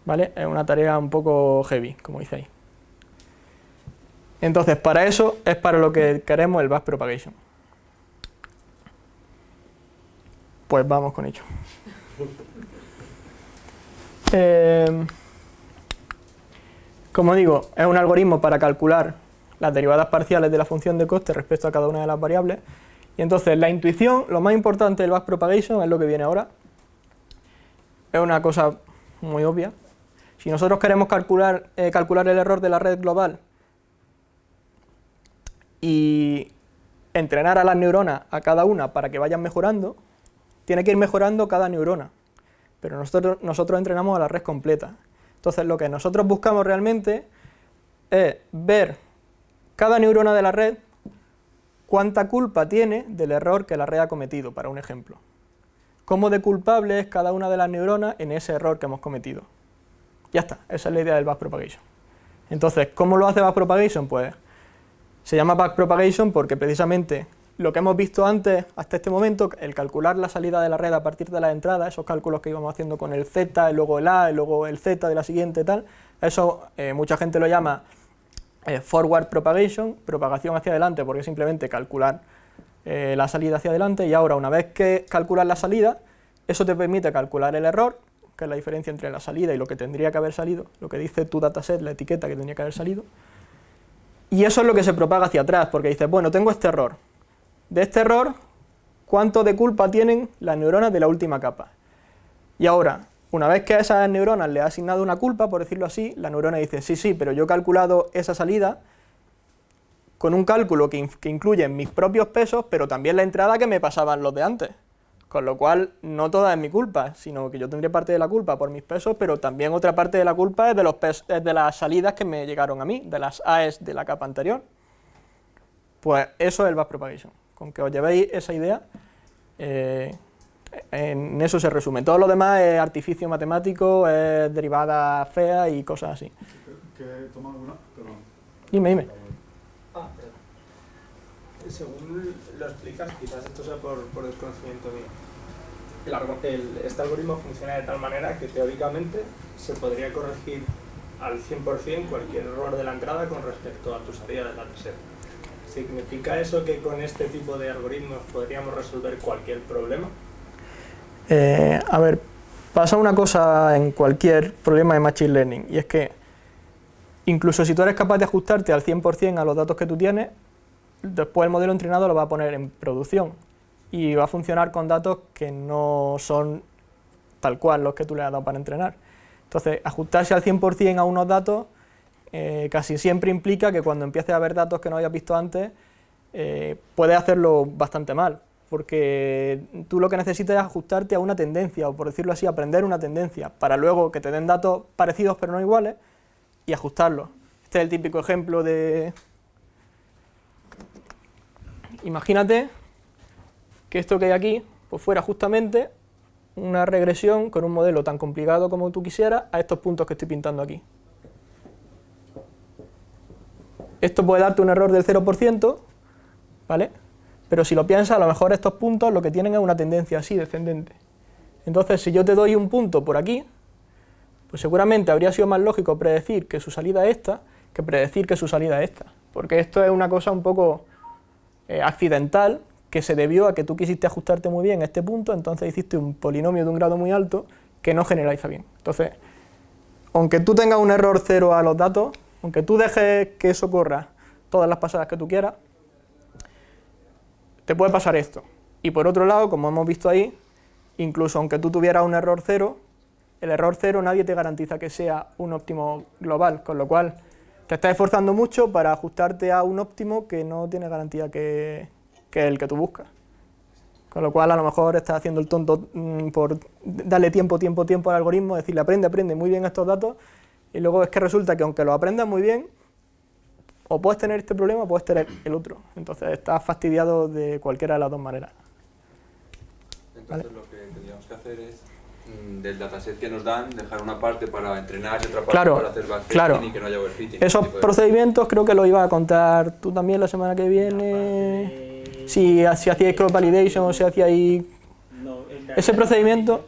Speaker 2: ¿Vale? Es una tarea un poco heavy, como dice ahí. Entonces, para eso es para lo que queremos el backpropagation. Pues vamos con ello. Como digo, es un algoritmo para calcular las derivadas parciales de la función de coste respecto a cada una de las variables. Y entonces la intuición, lo más importante del backpropagation es lo que viene ahora. Es una cosa muy obvia. Si nosotros queremos calcular el error de la red global y entrenar a las neuronas a cada una para que vayan mejorando, tiene que ir mejorando cada neurona, pero nosotros entrenamos a la red completa. Entonces lo que nosotros buscamos realmente es ver cada neurona de la red cuánta culpa tiene del error que la red ha cometido, para un ejemplo. Cómo de culpable es cada una de las neuronas en ese error que hemos cometido. Ya está, esa es la idea del backpropagation. Entonces, ¿cómo lo hace backpropagation? Pues se llama backpropagation porque precisamente lo que hemos visto antes, hasta este momento, el calcular la salida de la red a partir de la entrada, esos cálculos que íbamos haciendo con el Z, y luego el A, y luego el Z de la siguiente, tal, eso mucha gente lo llama forward propagation, propagación hacia adelante, porque es simplemente calcular la salida hacia adelante, y ahora una vez que calculas la salida, eso te permite calcular el error, que es la diferencia entre la salida y lo que tendría que haber salido, lo que dice tu dataset, la etiqueta que tendría que haber salido, y eso es lo que se propaga hacia atrás, porque dices, bueno, tengo este error. De este error, ¿cuánto de culpa tienen las neuronas de la última capa? Y ahora, una vez que a esas neuronas le ha asignado una culpa, por decirlo así, la neurona dice, sí, pero yo he calculado esa salida con un cálculo que incluye mis propios pesos, pero también la entrada que me pasaban los de antes. Con lo cual, no toda es mi culpa, sino que yo tendré parte de la culpa por mis pesos, pero también otra parte de la culpa es de las salidas que me llegaron a mí, de las AES de la capa anterior. Pues eso es el backpropagation. Con que os llevéis esa idea, En eso se resume. Todo lo demás es artificio matemático, es derivadas feas y cosas así.
Speaker 4: Toma alguna, perdón.
Speaker 2: Dime.
Speaker 6: Perdón. Según lo explicas, quizás esto sea por desconocimiento mío. Este algoritmo funciona de tal manera que teóricamente se podría corregir al 100% cualquier error de la entrada con respecto a tu salida del dataset. ¿Significa eso que con este tipo de algoritmos podríamos resolver cualquier problema?
Speaker 2: A ver, pasa una cosa en cualquier problema de Machine Learning, y es que incluso si tú eres capaz de ajustarte al 100% a los datos que tú tienes, después el modelo entrenado lo va a poner en producción y va a funcionar con datos que no son tal cual los que tú le has dado para entrenar. Entonces, ajustarse al 100% a unos datos casi siempre implica que cuando empieces a ver datos que no hayas visto antes, puedes hacerlo bastante mal, porque tú lo que necesitas es ajustarte a una tendencia, o por decirlo así, aprender una tendencia, para luego que te den datos parecidos pero no iguales, y ajustarlos. Este es el típico ejemplo de... Imagínate que esto que hay aquí pues fuera justamente una regresión con un modelo tan complicado como tú quisieras a estos puntos que estoy pintando aquí. Esto puede darte un error del 0%, ¿vale? Pero si lo piensas, a lo mejor estos puntos lo que tienen es una tendencia así, descendente. Entonces, si yo te doy un punto por aquí, pues seguramente habría sido más lógico predecir que su salida es esta, que predecir que su salida es esta. Porque esto es una cosa un poco accidental, que se debió a que tú quisiste ajustarte muy bien a este punto, entonces hiciste un polinomio de un grado muy alto que no generaliza bien. Entonces, aunque tú tengas un error cero a los datos, aunque tú dejes que eso corra todas las pasadas que tú quieras, te puede pasar esto. Y por otro lado, como hemos visto ahí, incluso aunque tú tuvieras un error cero, el error cero nadie te garantiza que sea un óptimo global, con lo cual te estás esforzando mucho para ajustarte a un óptimo que no tiene garantía que es el que tú buscas. Con lo cual a lo mejor estás haciendo el tonto por darle tiempo al algoritmo, decirle aprende muy bien estos datos, y luego es que resulta que aunque lo aprendas muy bien, o puedes tener este problema o puedes tener el otro. Entonces estás fastidiado de cualquiera de las dos maneras.
Speaker 5: Entonces
Speaker 2: ¿Vale?
Speaker 5: lo que tendríamos que hacer es, del dataset que nos dan, dejar una parte para entrenar y otra parte
Speaker 2: Claro,
Speaker 5: para hacer backfitting
Speaker 2: claro.
Speaker 5: y que no haya overfitting.
Speaker 2: Esos procedimientos creo que lo iba a contar tú también la semana que viene. Si hacíais cross validation o si hacíais... Ese procedimiento...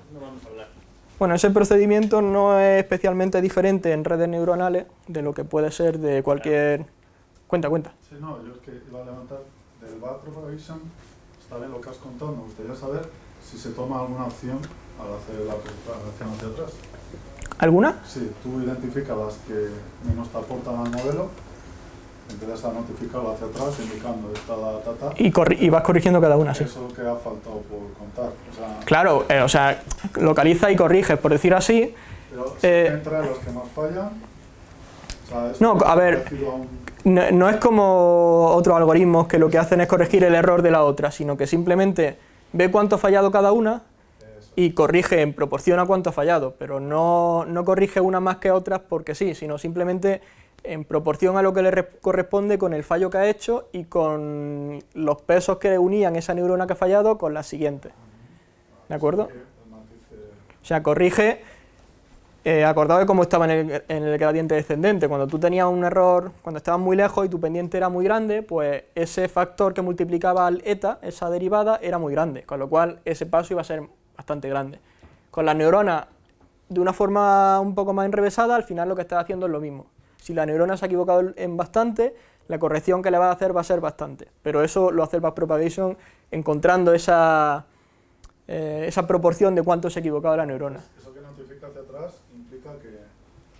Speaker 2: Bueno, ese procedimiento no es especialmente diferente en redes neuronales de lo que puede ser de cualquier... Cuenta.
Speaker 4: Sí, no, yo es que iba a levantar del backpropagation, está bien lo que has contado, me gustaría saber si se toma alguna acción al hacer la propagación hacia atrás.
Speaker 2: ¿Alguna?
Speaker 4: Sí, tú identificas las que menos te aportan al modelo, empiezas a notificarlo hacia atrás, indicando esta data.
Speaker 2: Y vas corrigiendo cada una, sí.
Speaker 4: Eso es lo que ha faltado por contar. O sea,
Speaker 2: Claro, o sea, localiza y corriges, por decir así.
Speaker 4: pero si entra los que más fallan, o sea,
Speaker 2: No, a ver, no es como otros algoritmos que lo que hacen es corregir el error de la otra, sino que simplemente ve cuánto ha fallado cada una y corrige en proporción a cuánto ha fallado, pero no corrige una más que otras porque sí, sino simplemente en proporción a lo que le corresponde con el fallo que ha hecho y con los pesos que unían esa neurona que ha fallado con la siguiente. ¿De acuerdo? O sea, corrige, acordado de cómo estaba en el gradiente descendente. Cuando tú tenías un error, cuando estabas muy lejos y tu pendiente era muy grande, pues ese factor que multiplicaba al eta, esa derivada, era muy grande, con lo cual ese paso iba a ser bastante grande. Con las neuronas, de una forma un poco más enrevesada, al final lo que estás haciendo es lo mismo. Si la neurona se ha equivocado en bastante, la corrección que le va a hacer va a ser bastante, pero eso lo hace el backpropagation encontrando esa proporción de cuánto se ha equivocado la neurona.
Speaker 4: Eso que notifica hacia atrás implica que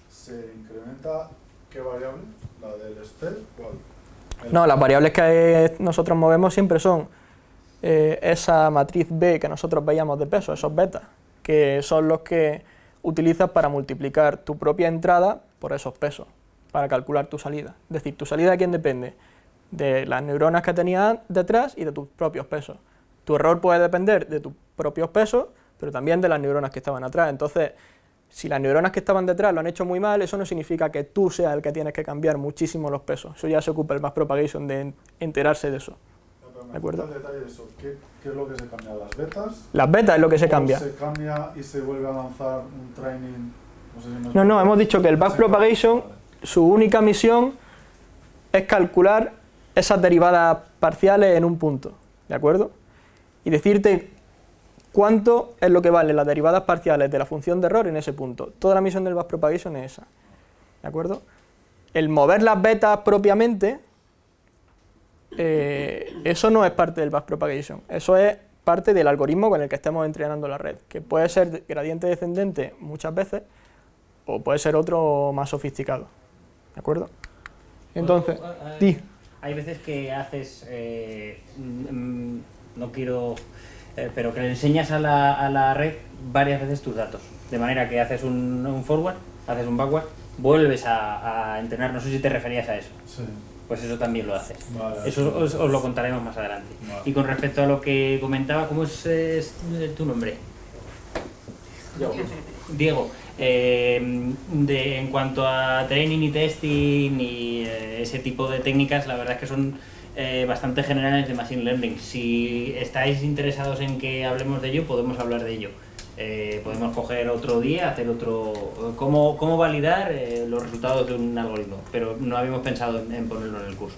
Speaker 4: se incrementa ¿qué variable? ¿La del step? ¿Cuál?
Speaker 2: No, las variables que nosotros movemos siempre son esa matriz B que nosotros veíamos de peso, esos betas, que son los que utilizas para multiplicar tu propia entrada por esos pesos, para calcular tu salida. Es decir, tu salida ¿de quién depende? De las neuronas que tenías detrás y de tus propios pesos. Tu error puede depender de tus propios pesos, pero también de las neuronas que estaban atrás. Entonces, si las neuronas que estaban detrás lo han hecho muy mal, eso no significa que tú seas el que tienes que cambiar muchísimo los pesos. Eso ya se ocupa el backpropagation de enterarse de eso.
Speaker 4: Pero Bueno,
Speaker 2: ¿de acuerdo?
Speaker 4: el detalle de eso. ¿Qué es lo que se cambia? ¿Las betas?
Speaker 2: Las betas es lo que se
Speaker 4: ¿O
Speaker 2: cambia.
Speaker 4: se cambia y se vuelve a lanzar un training? No sé si me
Speaker 2: No,
Speaker 4: explico.
Speaker 2: hemos dicho que el backpropagation,
Speaker 4: Vale.
Speaker 2: su única misión es calcular esas derivadas parciales en un punto, ¿de acuerdo? Y decirte cuánto es lo que valen las derivadas parciales de la función de error en ese punto. Toda la misión del backpropagation es esa, ¿de acuerdo? El mover las betas propiamente, eso no es parte del backpropagation, eso es parte del algoritmo con el que estemos entrenando la red, que puede ser gradiente descendente muchas veces, o puede ser otro más sofisticado, ¿de acuerdo? Entonces, di.
Speaker 1: Hay veces que haces, no quiero, pero que le enseñas a la red varias veces tus datos, de manera que haces un forward, haces un backward, vuelves a entrenar, no sé si te referías a eso.
Speaker 4: Sí.
Speaker 1: Pues eso también lo haces.
Speaker 4: Vale.
Speaker 1: Eso os lo contaremos más adelante.
Speaker 4: Vale.
Speaker 1: Y con respecto a lo que comentaba, ¿cómo es tu nombre? Diego. En cuanto a training y testing y ese tipo de técnicas, la verdad es que son bastante generales de Machine Learning. Si estáis interesados en que hablemos de ello, podemos hablar de ello. Podemos coger otro día, hacer otro... cómo validar los resultados de un algoritmo, pero no habíamos pensado en ponerlo en el curso.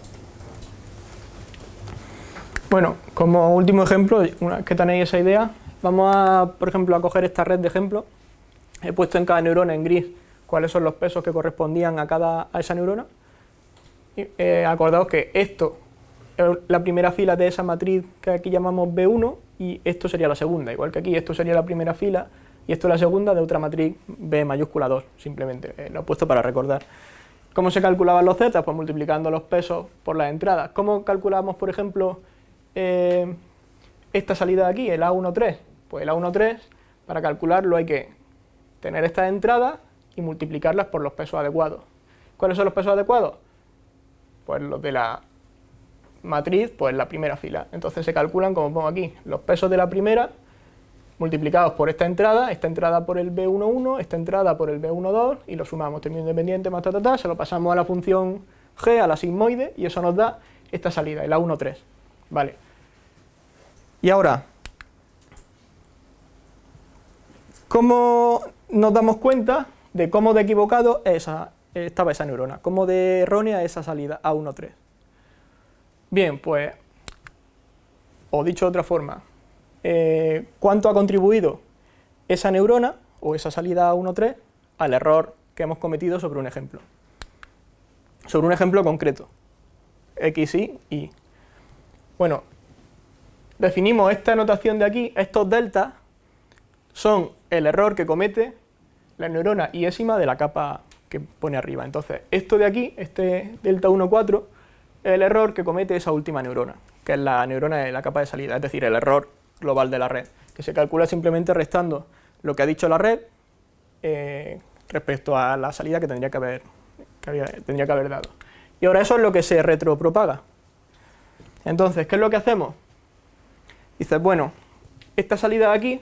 Speaker 2: Bueno, como último ejemplo, una vez que tenéis esa idea, vamos a, por ejemplo, a coger esta red de ejemplos. He puesto en cada neurona en gris cuáles son los pesos que correspondían a esa neurona. Y, acordaos que esto es la primera fila de esa matriz que aquí llamamos B1 y esto sería la segunda, igual que aquí esto sería la primera fila y esto es la segunda de otra matriz B mayúscula 2, simplemente, lo he puesto para recordar. ¿Cómo se calculaban los zetas? Pues multiplicando los pesos por las entradas. ¿Cómo calculamos, por ejemplo, esta salida de aquí, el A13? Pues el A13, para calcularlo hay que tener estas entradas y multiplicarlas por los pesos adecuados. ¿Cuáles son los pesos adecuados? Pues los de la matriz, pues la primera fila. Entonces se calculan, como pongo aquí, los pesos de la primera multiplicados por esta entrada por el B11, esta entrada por el B12 y lo sumamos, término independiente más se lo pasamos a la función g, a la sigmoide, y eso nos da esta salida, el A13. Vale. Y ahora, ¿cómo nos damos cuenta de cómo de equivocado estaba esa neurona? ¿Cómo de errónea esa salida A13? Bien, pues, o dicho de otra forma, ¿cuánto ha contribuido esa neurona o esa salida A13 al error que hemos cometido sobre un ejemplo? Sobre un ejemplo concreto, X, Y, Y. Bueno, definimos esta notación de aquí, estos deltas son el error que comete la neurona iésima de la capa que pone arriba. Entonces, esto de aquí, este delta 1,4, es el error que comete esa última neurona, que es la neurona de la capa de salida, es decir, el error global de la red, que se calcula simplemente restando lo que ha dicho la red respecto a la salida que tendría que haber dado. Y ahora eso es lo que se retropropaga. Entonces, ¿qué es lo que hacemos? Dices, bueno, esta salida de aquí,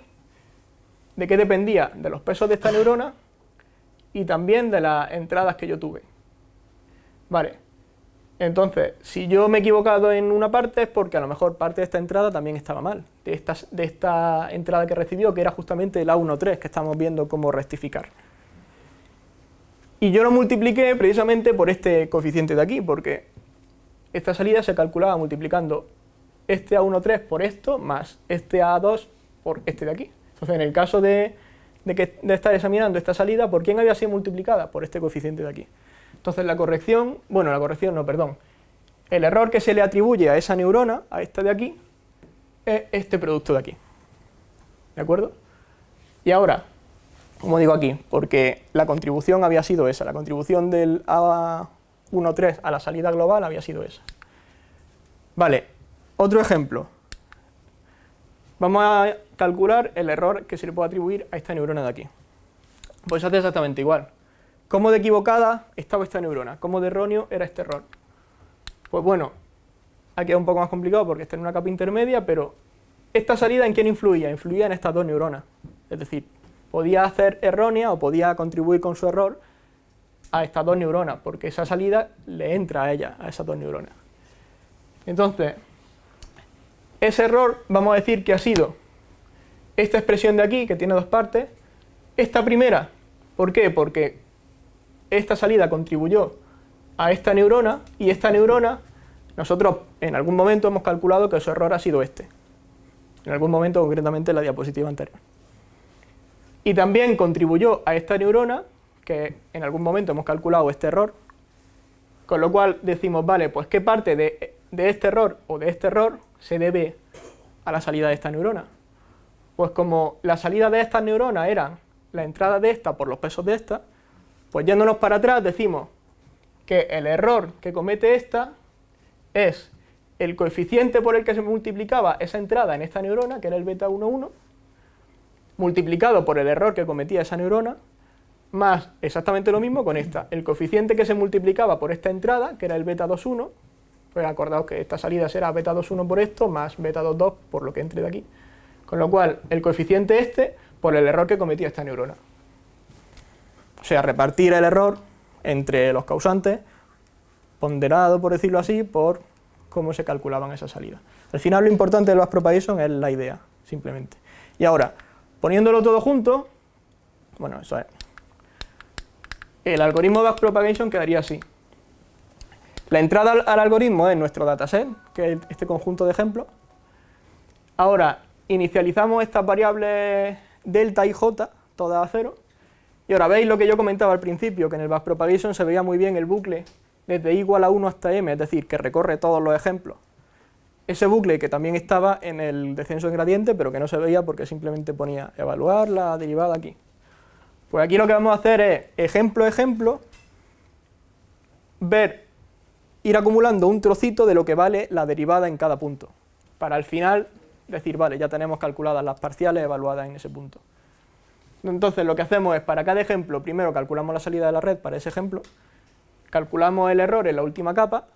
Speaker 2: ¿de qué dependía? De los pesos de esta neurona y también de las entradas que yo tuve. Vale, entonces, si yo me he equivocado en una parte es porque a lo mejor parte de esta entrada también estaba mal, de esta entrada que recibió, que era justamente el A13, que estamos viendo cómo rectificar. Y yo lo multipliqué precisamente por este coeficiente de aquí, porque esta salida se calculaba multiplicando este A13 por esto, más este A2 por este de aquí. Entonces, en el caso de estar examinando esta salida, ¿por quién había sido multiplicada? Por este coeficiente de aquí. Entonces, el error que se le atribuye a esa neurona, a esta de aquí, es este producto de aquí. ¿De acuerdo? Y ahora, como digo aquí, porque la contribución había sido esa, la contribución del A13 a la salida global había sido esa. Vale, otro ejemplo. Vamos a calcular el error que se le puede atribuir a esta neurona de aquí. Pues hace exactamente igual. ¿Cómo de equivocada estaba esta neurona? ¿Cómo de erróneo era este error? Pues bueno, aquí es un poco más complicado porque está en una capa intermedia, pero esta salida ¿en quién influía? Influía en estas dos neuronas. Es decir, podía hacer errónea o podía contribuir con su error a estas dos neuronas, porque esa salida le entra a ella, a esas dos neuronas. Entonces, ese error vamos a decir que ha sido esta expresión de aquí, que tiene dos partes, esta primera, ¿por qué? Porque esta salida contribuyó a esta neurona, y esta neurona, nosotros en algún momento hemos calculado que su error ha sido este. En algún momento, concretamente en la diapositiva anterior. Y también contribuyó a esta neurona, que en algún momento hemos calculado este error, con lo cual decimos, vale, pues qué parte de este error o de este error se debe a la salida de esta neurona. Pues como la salida de estas neuronas eran la entrada de esta por los pesos de esta, pues yéndonos para atrás decimos que el error que comete esta es el coeficiente por el que se multiplicaba esa entrada en esta neurona, que era el beta 1,1, multiplicado por el error que cometía esa neurona, más exactamente lo mismo con esta, el coeficiente que se multiplicaba por esta entrada, que era el beta 2,1, pues acordaos que esta salida será beta 2,1 por esto, más beta 2,2 por lo que entre de aquí, con lo cual el coeficiente este por el error que cometía esta neurona. O sea, repartir el error entre los causantes, ponderado, por decirlo así, por cómo se calculaban esas salidas. Al final lo importante del backpropagation es la idea, simplemente. Y ahora, poniéndolo todo junto, bueno, eso es. El algoritmo de backpropagation quedaría así. La entrada al algoritmo es nuestro dataset, que es este conjunto de ejemplos. Ahora, inicializamos estas variables delta y j, todas a 0. Y ahora veis lo que yo comentaba al principio, que en el backpropagation se veía muy bien el bucle desde i igual a 1 hasta m, es decir, que recorre todos los ejemplos. Ese bucle que también estaba en el descenso en gradiente, pero que no se veía porque simplemente ponía evaluar la derivada aquí. Pues aquí lo que vamos a hacer es, ejemplo a ejemplo, ir acumulando un trocito de lo que vale la derivada en cada punto, para al final decir, vale, ya tenemos calculadas las parciales evaluadas en ese punto. Entonces lo que hacemos es, para cada ejemplo, primero calculamos la salida de la red para ese ejemplo, calculamos el error en la última capa,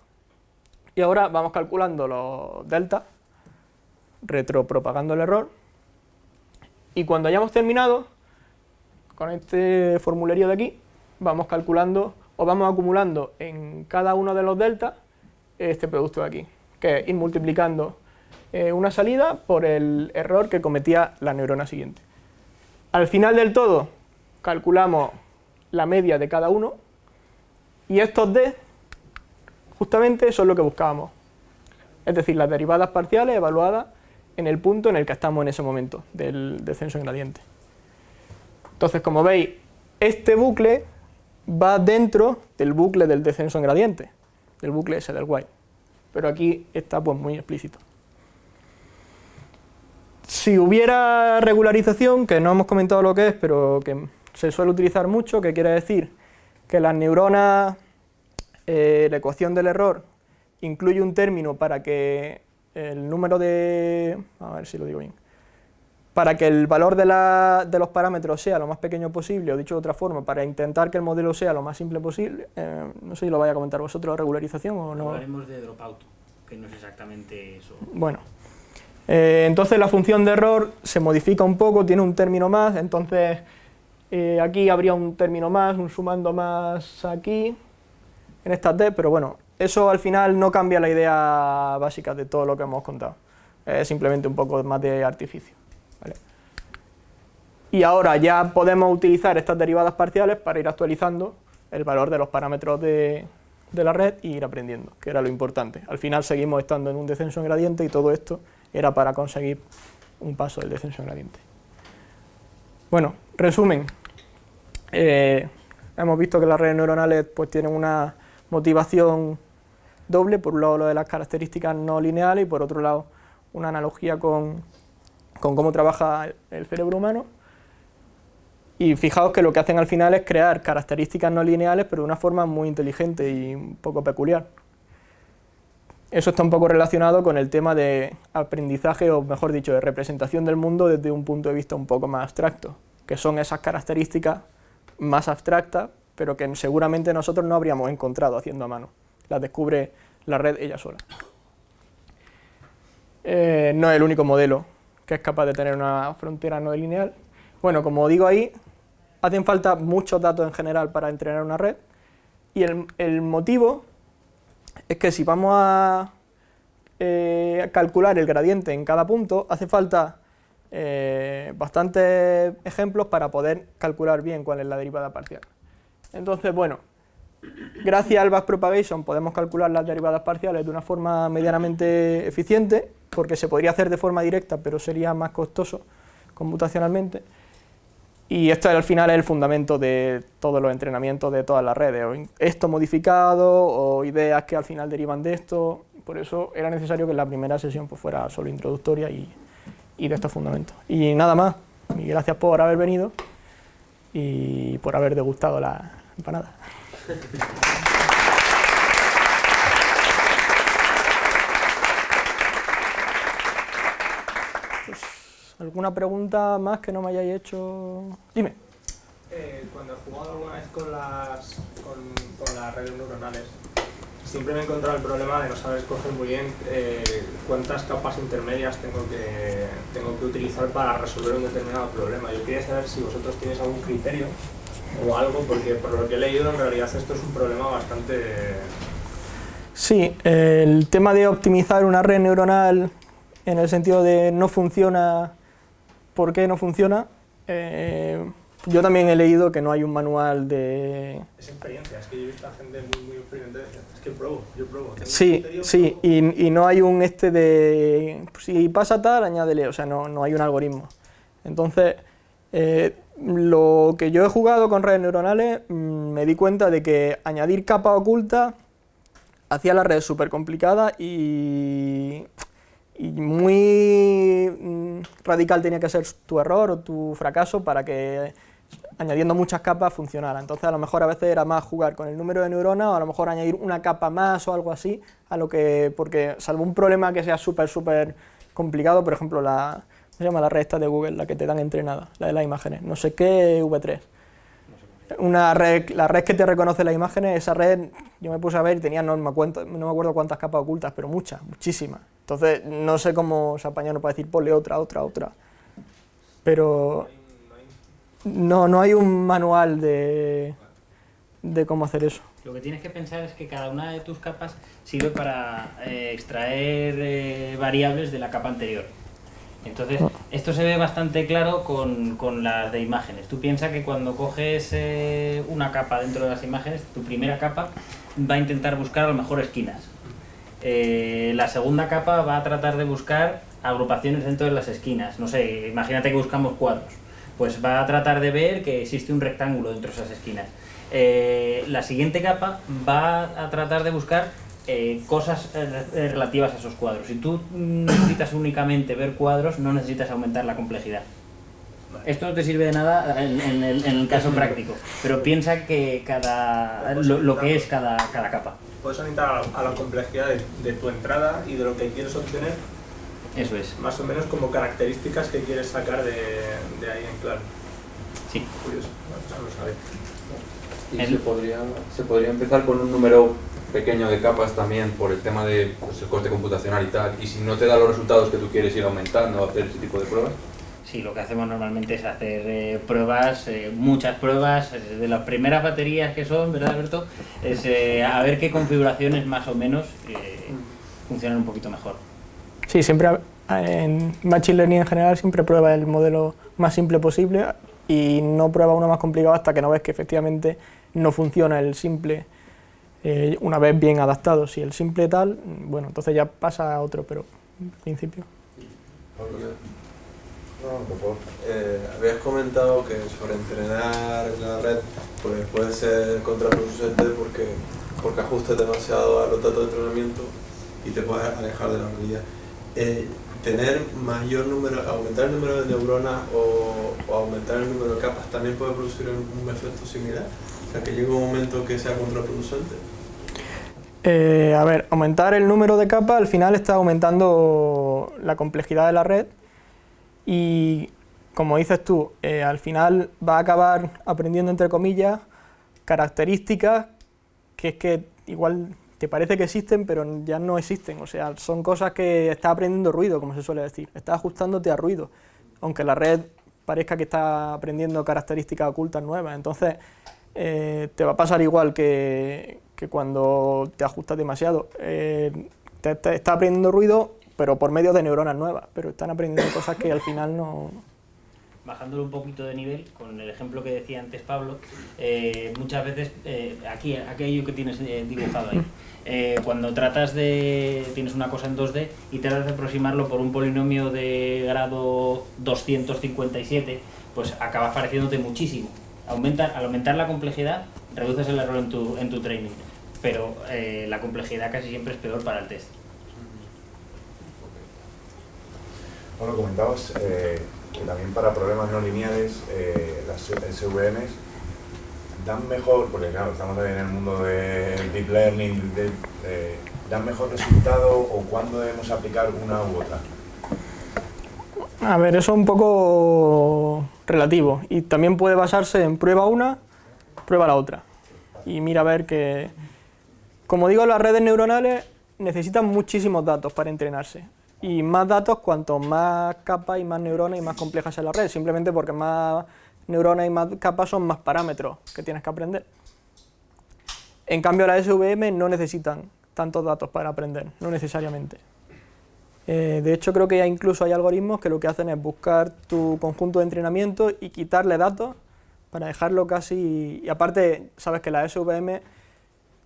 Speaker 2: y ahora vamos calculando los delta, retropropagando el error, y cuando hayamos terminado, con este formulario de aquí, vamos calculando, o vamos acumulando en cada uno de los delta, este producto de aquí, que es ir multiplicando una salida por el error que cometía la neurona siguiente. Al final del todo, calculamos la media de cada uno, y estos d, justamente, son lo que buscábamos. Es decir, las derivadas parciales evaluadas en el punto en el que estamos en ese momento del descenso en gradiente. Entonces, como veis, este bucle va dentro del bucle del descenso en gradiente, del bucle ese del while. Pero aquí está pues muy explícito. Si hubiera regularización, que no hemos comentado lo que es, pero que se suele utilizar mucho, que quiere decir que las neuronas, la ecuación del error, incluye un término para que el número de... a ver si lo digo bien. Para que el valor de los parámetros sea lo más pequeño posible, o dicho de otra forma, para intentar que el modelo sea lo más simple posible, no sé si lo vaya a comentar vosotros, regularización o no.
Speaker 1: Hablaremos de dropout, que no es exactamente eso.
Speaker 2: Bueno. Entonces la función de error se modifica un poco, tiene un término más, entonces aquí habría un término más, un sumando más aquí, en esta t, pero bueno, eso al final no cambia la idea básica de todo lo que hemos contado, es simplemente un poco más de artificio, ¿vale? Y ahora ya podemos utilizar estas derivadas parciales para ir actualizando el valor de los parámetros de la red e ir aprendiendo, que era lo importante. Al final seguimos estando en un descenso en gradiente y todo esto era para conseguir un paso del descenso en gradiente. Bueno, resumen. Hemos visto que las redes neuronales pues, tienen una motivación doble, por un lado lo de las características no lineales y por otro lado una analogía con cómo trabaja el cerebro humano. Y fijaos que lo que hacen al final es crear características no lineales, pero de una forma muy inteligente y un poco peculiar. Eso está un poco relacionado con el tema de aprendizaje, o mejor dicho, de representación del mundo desde un punto de vista un poco más abstracto, que son esas características más abstractas, pero que seguramente nosotros no habríamos encontrado haciendo a mano. Las descubre la red ella sola. No es el único modelo que es capaz de tener una frontera no lineal. Bueno, como digo ahí, hacen falta muchos datos en general para entrenar una red, y el motivo es que si vamos a calcular el gradiente en cada punto, hace falta bastantes ejemplos para poder calcular bien cuál es la derivada parcial. Entonces, bueno, gracias al backpropagation podemos calcular las derivadas parciales de una forma medianamente eficiente, porque se podría hacer de forma directa, pero sería más costoso computacionalmente. Y esto al final es el fundamento de todos los entrenamientos de todas las redes, o esto modificado, o ideas que al final derivan de esto. Por eso era necesario que la primera sesión pues fuera solo introductoria y de estos fundamentos. Y nada más, y gracias por haber venido y por haber degustado la empanada. Pues, ¿alguna pregunta más que no me hayáis hecho? Dime.
Speaker 6: Cuando he jugado alguna vez con las redes neuronales, siempre me he encontrado el problema de no saber escoger muy bien cuántas capas intermedias tengo que utilizar para resolver un determinado problema. Yo quería saber si vosotros tenéis algún criterio o algo, porque por lo que he leído en realidad esto es un problema bastante...
Speaker 2: Sí, el tema de optimizar una red neuronal en el sentido de no funciona, ¿por qué no funciona? Yo también he leído que no hay un manual de...
Speaker 6: Es experiencia, es que yo he visto a gente muy experimentada y es que yo pruebo.
Speaker 2: Sí, y no hay un de... Si pasa tal, añádele, o sea, no hay un algoritmo. Entonces, lo que yo he jugado con redes neuronales, me di cuenta de que añadir capas ocultas hacía la red súper complicada y muy radical tenía que ser tu error o tu fracaso para que añadiendo muchas capas funcionara. Entonces a lo mejor a veces era más jugar con el número de neuronas o a lo mejor añadir una capa más o algo así, porque salvo un problema que sea súper complicado, por ejemplo ¿cómo se llama la red esta de Google, la que te dan entrenada, la de las imágenes? No sé qué V3. La red que te reconoce las imágenes, esa red, yo me puse a ver y tenía, no me acuerdo cuántas capas ocultas, pero muchísimas. Entonces, no sé cómo se apañaron para decir, ponle otra. Pero no hay un manual de cómo hacer eso.
Speaker 1: Lo que tienes que pensar es que cada una de tus capas sirve para extraer variables de la capa anterior. Entonces, esto se ve bastante claro con las de imágenes. Tú piensas que cuando coges una capa dentro de las imágenes, tu primera capa va a intentar buscar a lo mejor esquinas. La segunda capa va a tratar de buscar agrupaciones dentro de las esquinas. No sé, imagínate que buscamos cuadros. Pues va a tratar de ver que existe un rectángulo dentro de esas esquinas. La siguiente capa va a tratar de buscar cosas relativas a esos cuadros. Si tú necesitas únicamente ver cuadros, no necesitas aumentar la complejidad. Esto no te sirve de nada en el caso práctico, pero piensa que lo que es cada capa.
Speaker 6: Puedes orientar a la complejidad de tu entrada y de lo que quieres obtener.
Speaker 1: Eso es.
Speaker 6: Más o menos como características que quieres sacar de ahí en claro.
Speaker 1: Sí.
Speaker 6: Curioso, eso no lo sabía.
Speaker 5: Y se podría empezar con un número pequeño de capas también por el tema de el coste computacional y tal, y si no te da los resultados que tú quieres ir aumentando o hacer ese tipo de pruebas.
Speaker 1: Sí, lo que hacemos normalmente es hacer pruebas, muchas pruebas, de las primeras baterías que son, ¿verdad, Alberto? Es a ver qué configuraciones más o menos funcionan un poquito mejor.
Speaker 2: Sí, siempre en Machine Learning en general siempre prueba el modelo más simple posible y no prueba uno más complicado hasta que no ves que efectivamente no funciona el simple una vez bien adaptado. Si el simple tal, bueno, entonces ya pasa a otro, pero en principio.
Speaker 7: Por favor. Habías comentado que sobre entrenar la red pues puede ser contraproducente porque ajustes demasiado a los datos de entrenamiento y te puedes alejar de la realidad. Tener aumentar el número de neuronas o aumentar el número de capas también puede producir un efecto similar, o sea que llegue un momento que sea contraproducente.
Speaker 2: A ver, aumentar el número de capas al final está aumentando la complejidad de la red y, como dices tú, al final va a acabar aprendiendo, entre comillas, características que es que igual te parece que existen, pero ya no existen. O sea, son cosas que estás aprendiendo ruido, como se suele decir. Estás ajustándote a ruido, aunque la red parezca que está aprendiendo características ocultas nuevas. Entonces, te va a pasar igual que cuando te ajustas demasiado. está aprendiendo ruido, pero por medio de neuronas nuevas, pero están aprendiendo cosas que al final no...
Speaker 1: Bajándolo un poquito de nivel, con el ejemplo que decía antes Pablo, muchas veces, aquello que tienes dibujado ahí, cuando tienes una cosa en 2D y tratas de aproximarlo por un polinomio de grado 257, pues acabas pareciéndote muchísimo. Al aumentar la complejidad, reduces el error en tu training, pero la complejidad casi siempre es peor para el test.
Speaker 3: Bueno, comentabas que también para problemas no lineales las SVMs dan mejor, porque claro, estamos también en el mundo del deep learning, dan mejor resultado, o cuándo debemos aplicar una u otra.
Speaker 2: A ver, eso es un poco relativo y también puede basarse en prueba una, prueba la otra. Y mira a ver que, como digo, las redes neuronales necesitan muchísimos datos para entrenarse. Y más datos cuanto más capas y más neuronas y más compleja sea la red, simplemente porque más neuronas y más capas son más parámetros que tienes que aprender. En cambio, las SVM no necesitan tantos datos para aprender, no necesariamente. De hecho, creo que ya incluso hay algoritmos que lo que hacen es buscar tu conjunto de entrenamiento y quitarle datos para dejarlo casi... Y aparte, sabes que las SVM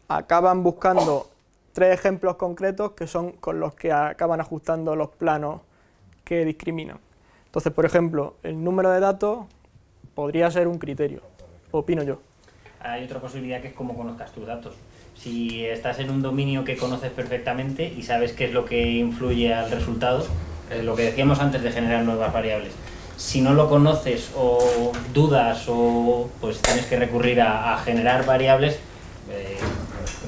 Speaker 2: acaban buscando 3 ejemplos concretos que son con los que acaban ajustando los planos que discriminan. Entonces, por ejemplo, el número de datos podría ser un criterio, opino yo.
Speaker 1: Hay otra posibilidad que es cómo conozcas tus datos. Si estás en un dominio que conoces perfectamente y sabes qué es lo que influye al resultado, lo que decíamos antes de generar nuevas variables. Si no lo conoces o dudas o pues tienes que recurrir a generar variables,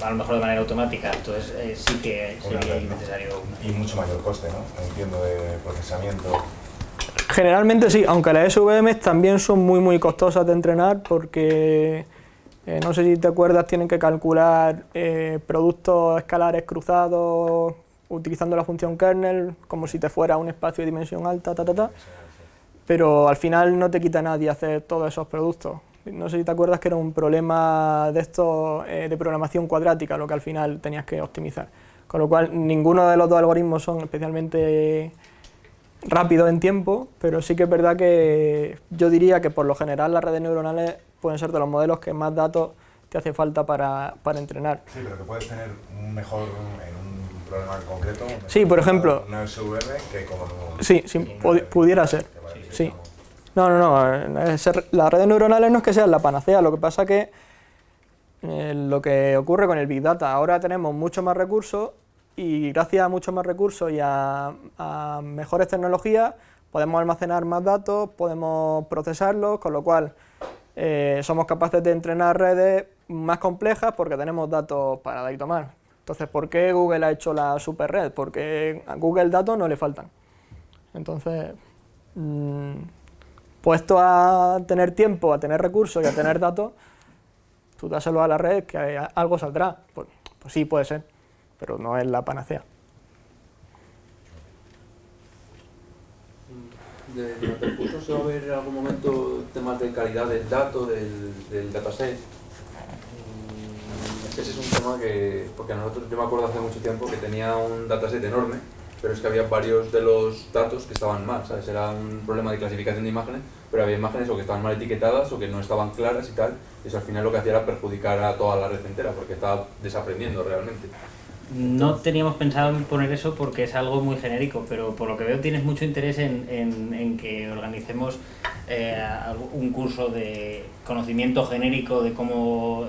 Speaker 1: a lo mejor de manera automática, entonces sí que sería necesario.
Speaker 3: Y mucho mayor coste, ¿no? Entiendo, de procesamiento.
Speaker 2: Generalmente sí, aunque las SVM también son muy costosas de entrenar porque, no sé si te acuerdas, tienen que calcular productos escalares cruzados utilizando la función kernel, como si te fuera un espacio de dimensión alta, pero al final no te quita nadie hacer todos esos productos. No sé si te acuerdas que era un problema de estos de programación cuadrática, lo que al final tenías que optimizar. Con lo cual, ninguno de los dos algoritmos son especialmente rápidos en tiempo, pero sí que es verdad que yo diría que por lo general las redes neuronales pueden ser de los modelos que más datos te hace falta para entrenar.
Speaker 3: Sí, pero que puedes tener un mejor en un problema concreto.
Speaker 2: Sí, por ejemplo.
Speaker 3: Una SVM que como...
Speaker 2: Sí, pudiera ser. Sí. No, las redes neuronales no es que sean la panacea, lo que pasa que lo que ocurre con el Big Data, ahora tenemos mucho más recursos y gracias a muchos más recursos y a mejores tecnologías podemos almacenar más datos, podemos procesarlos, con lo cual somos capaces de entrenar redes más complejas porque tenemos datos para dar y tomar. Entonces, ¿por qué Google ha hecho la super red? Porque a Google datos no le faltan. Entonces, puesto a tener tiempo, a tener recursos y a tener datos, tú dáselo a la red que algo saldrá. Pues sí, puede ser, pero no es la panacea.
Speaker 5: Durante el curso se va a ver en algún momento temas de calidad del dato, del dataset. Ese es un tema que, porque yo me acuerdo hace mucho tiempo que tenía un dataset enorme, pero es que había varios de los datos que estaban mal, ¿sabes? Era un problema de clasificación de imágenes, pero había imágenes o que estaban mal etiquetadas o que no estaban claras y tal, y eso al final lo que hacía era perjudicar a toda la red entera, porque estaba desaprendiendo realmente.
Speaker 1: No teníamos pensado en poner eso porque es algo muy genérico, pero por lo que veo tienes mucho interés en que organicemos un curso de conocimiento genérico de cómo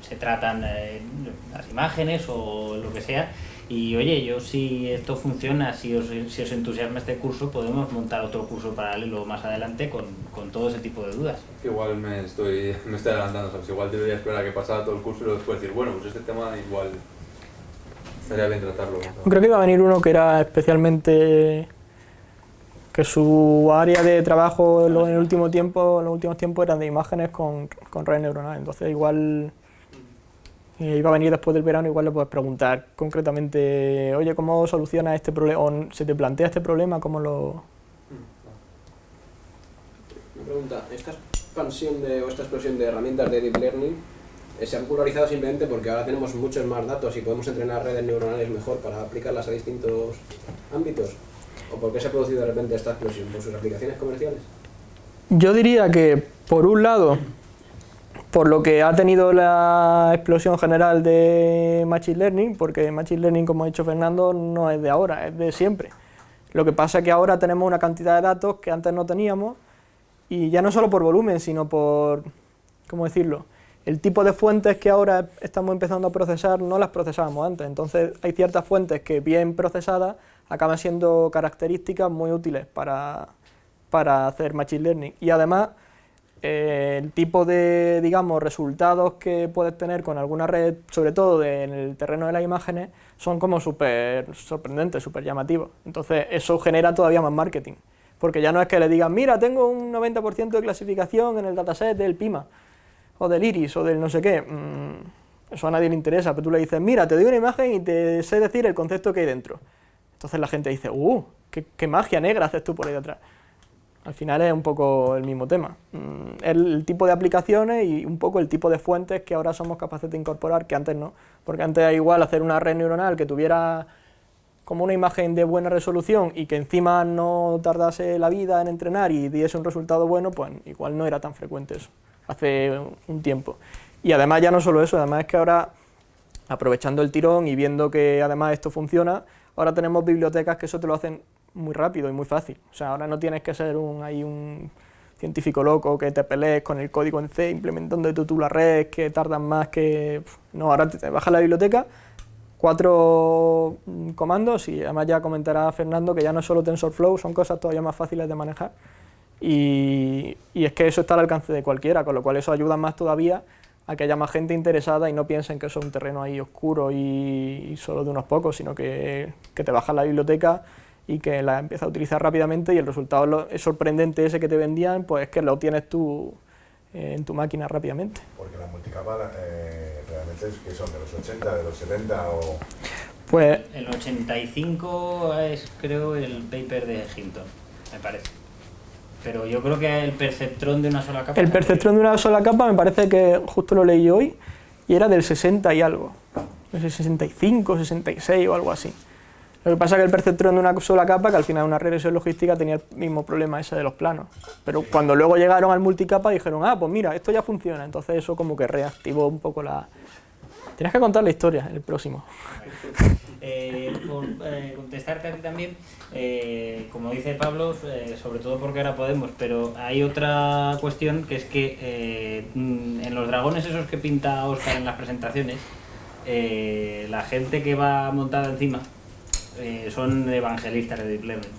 Speaker 1: se tratan las imágenes o lo que sea. Y oye, yo si esto funciona, si os entusiasma este curso, podemos montar otro curso paralelo más adelante con todo ese tipo de dudas.
Speaker 5: Igual me estoy adelantando, ¿sabes? Igual debería esperar a que pasara todo el curso y luego después decir, bueno, pues este tema igual estaría bien tratarlo.
Speaker 2: Creo que iba a venir uno que era especialmente... que su área de trabajo en los últimos tiempos eran de imágenes con redes neuronales, entonces igual... iba a venir después del verano, igual le puedes preguntar concretamente, oye, ¿cómo solucionas este problema? ¿O se te plantea este problema? ¿Cómo lo...?
Speaker 8: Una pregunta, esta expansión o esta explosión de herramientas de Deep Learning se ha popularizado simplemente porque ahora tenemos muchos más datos y podemos entrenar redes neuronales mejor para aplicarlas a distintos ámbitos? ¿O por qué se ha producido de repente esta explosión? ¿Por sus aplicaciones comerciales?
Speaker 2: Yo diría que, por un lado, por lo que ha tenido la explosión general de Machine Learning, porque Machine Learning, como ha dicho Fernando, no es de ahora, es de siempre. Lo que pasa es que ahora tenemos una cantidad de datos que antes no teníamos, y ya no solo por volumen, sino por, ¿cómo decirlo?, el tipo de fuentes que ahora estamos empezando a procesar no las procesábamos antes. Entonces hay ciertas fuentes que, bien procesadas, acaban siendo características muy útiles para hacer Machine Learning. Y además, el tipo de, digamos, resultados que puedes tener con alguna red, sobre todo en el terreno de las imágenes, son como súper sorprendentes, súper llamativos. Entonces eso genera todavía más marketing, porque ya no es que le digan, mira, tengo un 90% de clasificación en el dataset del PIMA, o del IRIS, o del no sé qué. Eso a nadie le interesa, pero tú le dices, mira, te doy una imagen y te sé decir el concepto que hay dentro. Entonces la gente dice, qué magia negra haces tú por ahí detrás. Al final es un poco el mismo tema. El tipo de aplicaciones y un poco el tipo de fuentes que ahora somos capaces de incorporar, que antes no. Porque antes era igual hacer una red neuronal que tuviera como una imagen de buena resolución y que encima no tardase la vida en entrenar y diese un resultado bueno, pues igual no era tan frecuente eso, hace un tiempo. Y además ya no solo eso, además es que ahora, aprovechando el tirón y viendo que además esto funciona, ahora tenemos bibliotecas que eso te lo hacen muy rápido y muy fácil. O sea, ahora no tienes que ser un científico loco que te pelees con el código en C implementando tú la red, que tardan más que... No, ahora te bajas la biblioteca, 4 comandos y además ya comentará Fernando que ya no es solo TensorFlow, son cosas todavía más fáciles de manejar. Y es que eso está al alcance de cualquiera, con lo cual eso ayuda más todavía a que haya más gente interesada y no piensen que eso es un terreno ahí oscuro y solo de unos pocos, sino que te bajas la biblioteca y que la empiezas a utilizar rápidamente y el resultado es sorprendente ese que te vendían, pues es que lo tienes tú en tu máquina rápidamente.
Speaker 3: Porque las multicapas realmente es que son de los 80, de los 70 o...
Speaker 2: Pues
Speaker 1: el 85 es, creo, el paper de Hinton, me parece. Pero yo creo que el perceptrón de una sola capa...
Speaker 2: El perceptrón de una sola capa me parece que justo lo leí hoy y era del 60 y algo. No sé, 65, 66 o algo así. Lo que pasa es que el perceptrón de una sola capa, que al final una regresión logística tenía el mismo problema ese de los planos. Pero cuando luego llegaron al multicapa dijeron, pues mira, esto ya funciona. Entonces eso como que reactivó un poco la... Tienes que contar la historia en el próximo.
Speaker 1: Por contestarte a ti también, como dice Pablo, sobre todo porque ahora podemos, pero hay otra cuestión que es que en los dragones esos que pinta Óscar en las presentaciones, la gente que va montada encima son evangelistas de Deep Learning.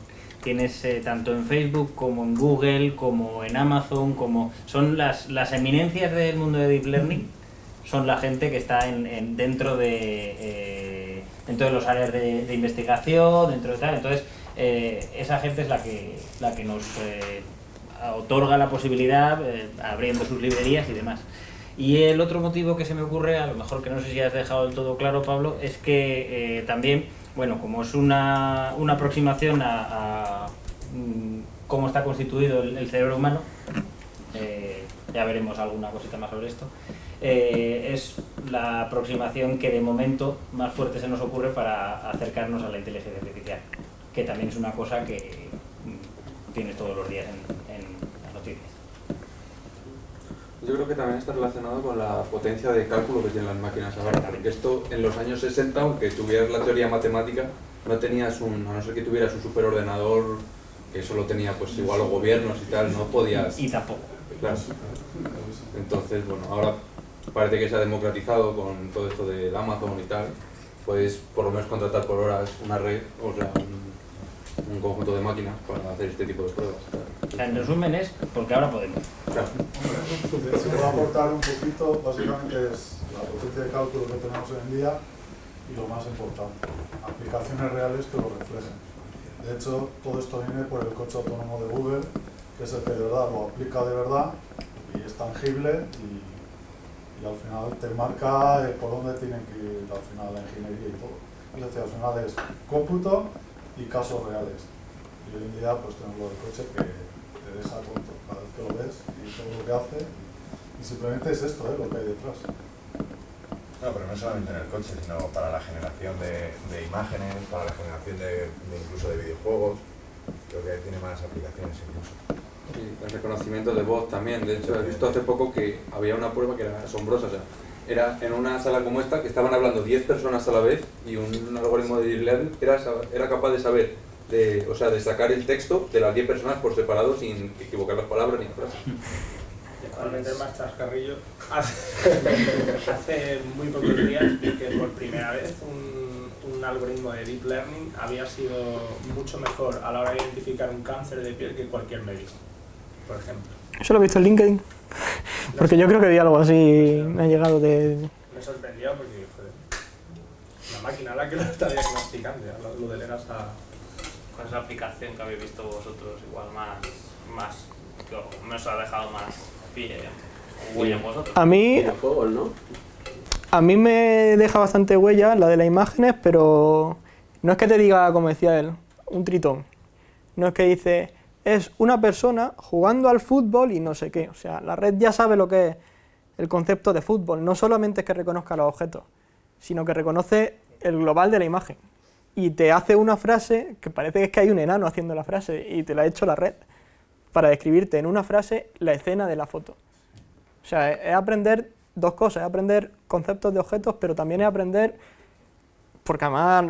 Speaker 1: Tienes tanto en Facebook como en Google, como en Amazon, como son las eminencias del mundo de Deep Learning, son la gente que está dentro de los áreas de investigación, dentro de tal. Entonces, esa gente es la que nos otorga la posibilidad, abriendo sus librerías y demás. Y el otro motivo que se me ocurre, a lo mejor que no sé si has dejado del todo claro, Pablo, es que también, bueno, como es una aproximación a cómo está constituido el cerebro humano, ya veremos alguna cosita más sobre esto, es la aproximación que de momento más fuerte se nos ocurre para acercarnos a la inteligencia artificial, que también es una cosa que tienes todos los días en las noticias.
Speaker 5: Yo creo que también está relacionado con la potencia de cálculo que tienen las máquinas ahora, porque esto en los años 60, aunque tuvieras la teoría matemática, no tenías a no ser que tuvieras un superordenador que solo tenía pues igual los gobiernos y tal, no podías...
Speaker 1: Y tampoco.
Speaker 5: Claro. Entonces, bueno, ahora parece que se ha democratizado con todo esto de Amazon y tal, puedes por lo menos contratar por horas una red, o sea, un conjunto de máquinas para hacer este tipo de pruebas.
Speaker 1: O sea, en resumen es porque ahora podemos.
Speaker 5: Claro.
Speaker 4: Si puedo aportar un poquito, básicamente es la potencia de cálculo que tenemos hoy en día y lo más importante, aplicaciones reales que lo reflejen. De hecho, todo esto viene por el coche autónomo de Google, que es el que de verdad lo aplica de verdad y es tangible y al final te marca por dónde tienen que ir al final la ingeniería y todo. Es decir, al final es cómputo y casos reales. Y hoy en día pues tenemos lo del coche que te deja tonto cada vez que lo ves y todo lo que hace y simplemente es esto lo que hay detrás.
Speaker 3: No, pero no solamente en el coche, sino para la generación de imágenes, para la generación de incluso de videojuegos. Creo que tiene más aplicaciones incluso.
Speaker 5: Sí, el reconocimiento de voz también. De hecho, he visto hace poco que había una prueba que era asombrosa. O sea, era en una sala como esta que estaban hablando 10 personas a la vez y un algoritmo de deep learning era capaz de saber, de sacar el texto de las 10 personas por separado sin equivocar las palabras ni frases.
Speaker 6: Para meter más chascarrillo, hace muy pocos días vi que por primera vez un algoritmo de deep learning había sido mucho mejor a la hora de identificar un cáncer de piel que cualquier médico, por ejemplo.
Speaker 2: Eso lo he visto en LinkedIn, porque yo creo que vi algo así, me ha llegado de...
Speaker 6: Me sorprendió porque, joder, la máquina la que lo está diagnosticando, ya lo delegas a...
Speaker 1: ¿Cuál es la aplicación que habéis visto vosotros igual más que me os ha dejado más huella en vosotros?
Speaker 2: A mí...
Speaker 8: Videojuegos, ¿no?
Speaker 2: A mí me deja bastante huella la de las imágenes, pero no es que te diga, como decía él, un tritón. No es que dice, es una persona jugando al fútbol y no sé qué. O sea, la red ya sabe lo que es el concepto de fútbol. No solamente es que reconozca los objetos, sino que reconoce el global de la imagen. Y te hace una frase que parece que hay un enano haciendo la frase y te la ha hecho la red para describirte en una frase la escena de la foto. O sea, es aprender dos cosas, es aprender conceptos de objetos, pero también es aprender, porque además,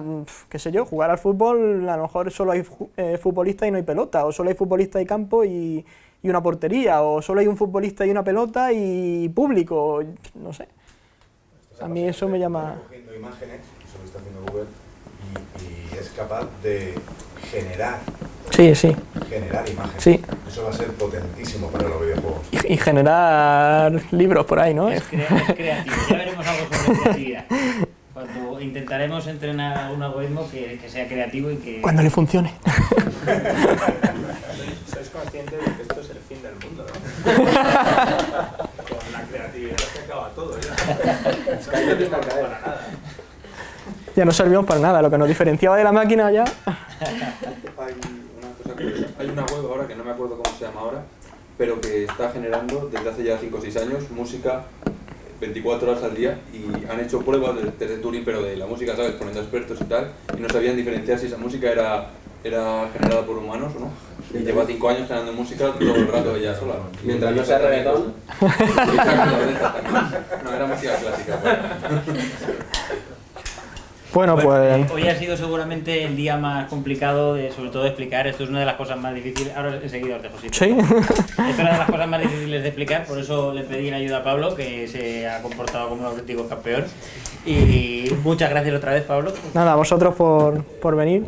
Speaker 2: qué sé yo, jugar al fútbol, a lo mejor solo hay futbolistas y no hay pelota, o solo hay futbolistas y campo y una portería, o solo hay un futbolista y una pelota y público, no sé. A mí eso me llama...
Speaker 3: Está cogiendo imágenes, eso lo está haciendo Google, y es capaz de generar imágenes.
Speaker 2: Sí.
Speaker 3: Eso va a ser potentísimo para los videojuegos.
Speaker 2: Y generar libros por ahí, ¿no?
Speaker 1: Es creativo, ya veremos algo sobre creatividad. Cuando intentaremos entrenar un algoritmo que sea creativo y que...
Speaker 2: Cuando le funcione.
Speaker 6: Sois conscientes de que esto es el fin del mundo, ¿no? Con la creatividad se acaba todo, ya. Es que no para nada.
Speaker 2: Ya no servimos para nada, lo que nos diferenciaba de la máquina ya...
Speaker 5: Hay una cosa curiosa. Hay una web ahora que no me acuerdo cómo se llama ahora, pero que está generando desde hace ya 5 o 6 años música 24 horas al día y han hecho pruebas de Turing, pero de la música, ¿sabes? Poniendo expertos y tal, y no sabían diferenciar si esa música era generada por humanos o no. Y lleva 5 años generando música todo el rato ella sola.
Speaker 8: Mientras no sea reggaetón.
Speaker 5: No, era música clásica.
Speaker 2: Bueno, pues...
Speaker 1: Hoy ha sido seguramente el día más complicado, sobre todo de explicar. Esto es una de las cosas más difíciles. Ahora enseguida os dejo.
Speaker 2: Sí.
Speaker 1: Esto es una de las cosas más difíciles de explicar, por eso le pedí la ayuda a Pablo, que se ha comportado como un auténtico campeón. Y muchas gracias otra vez, Pablo.
Speaker 2: Nada, a vosotros por venir.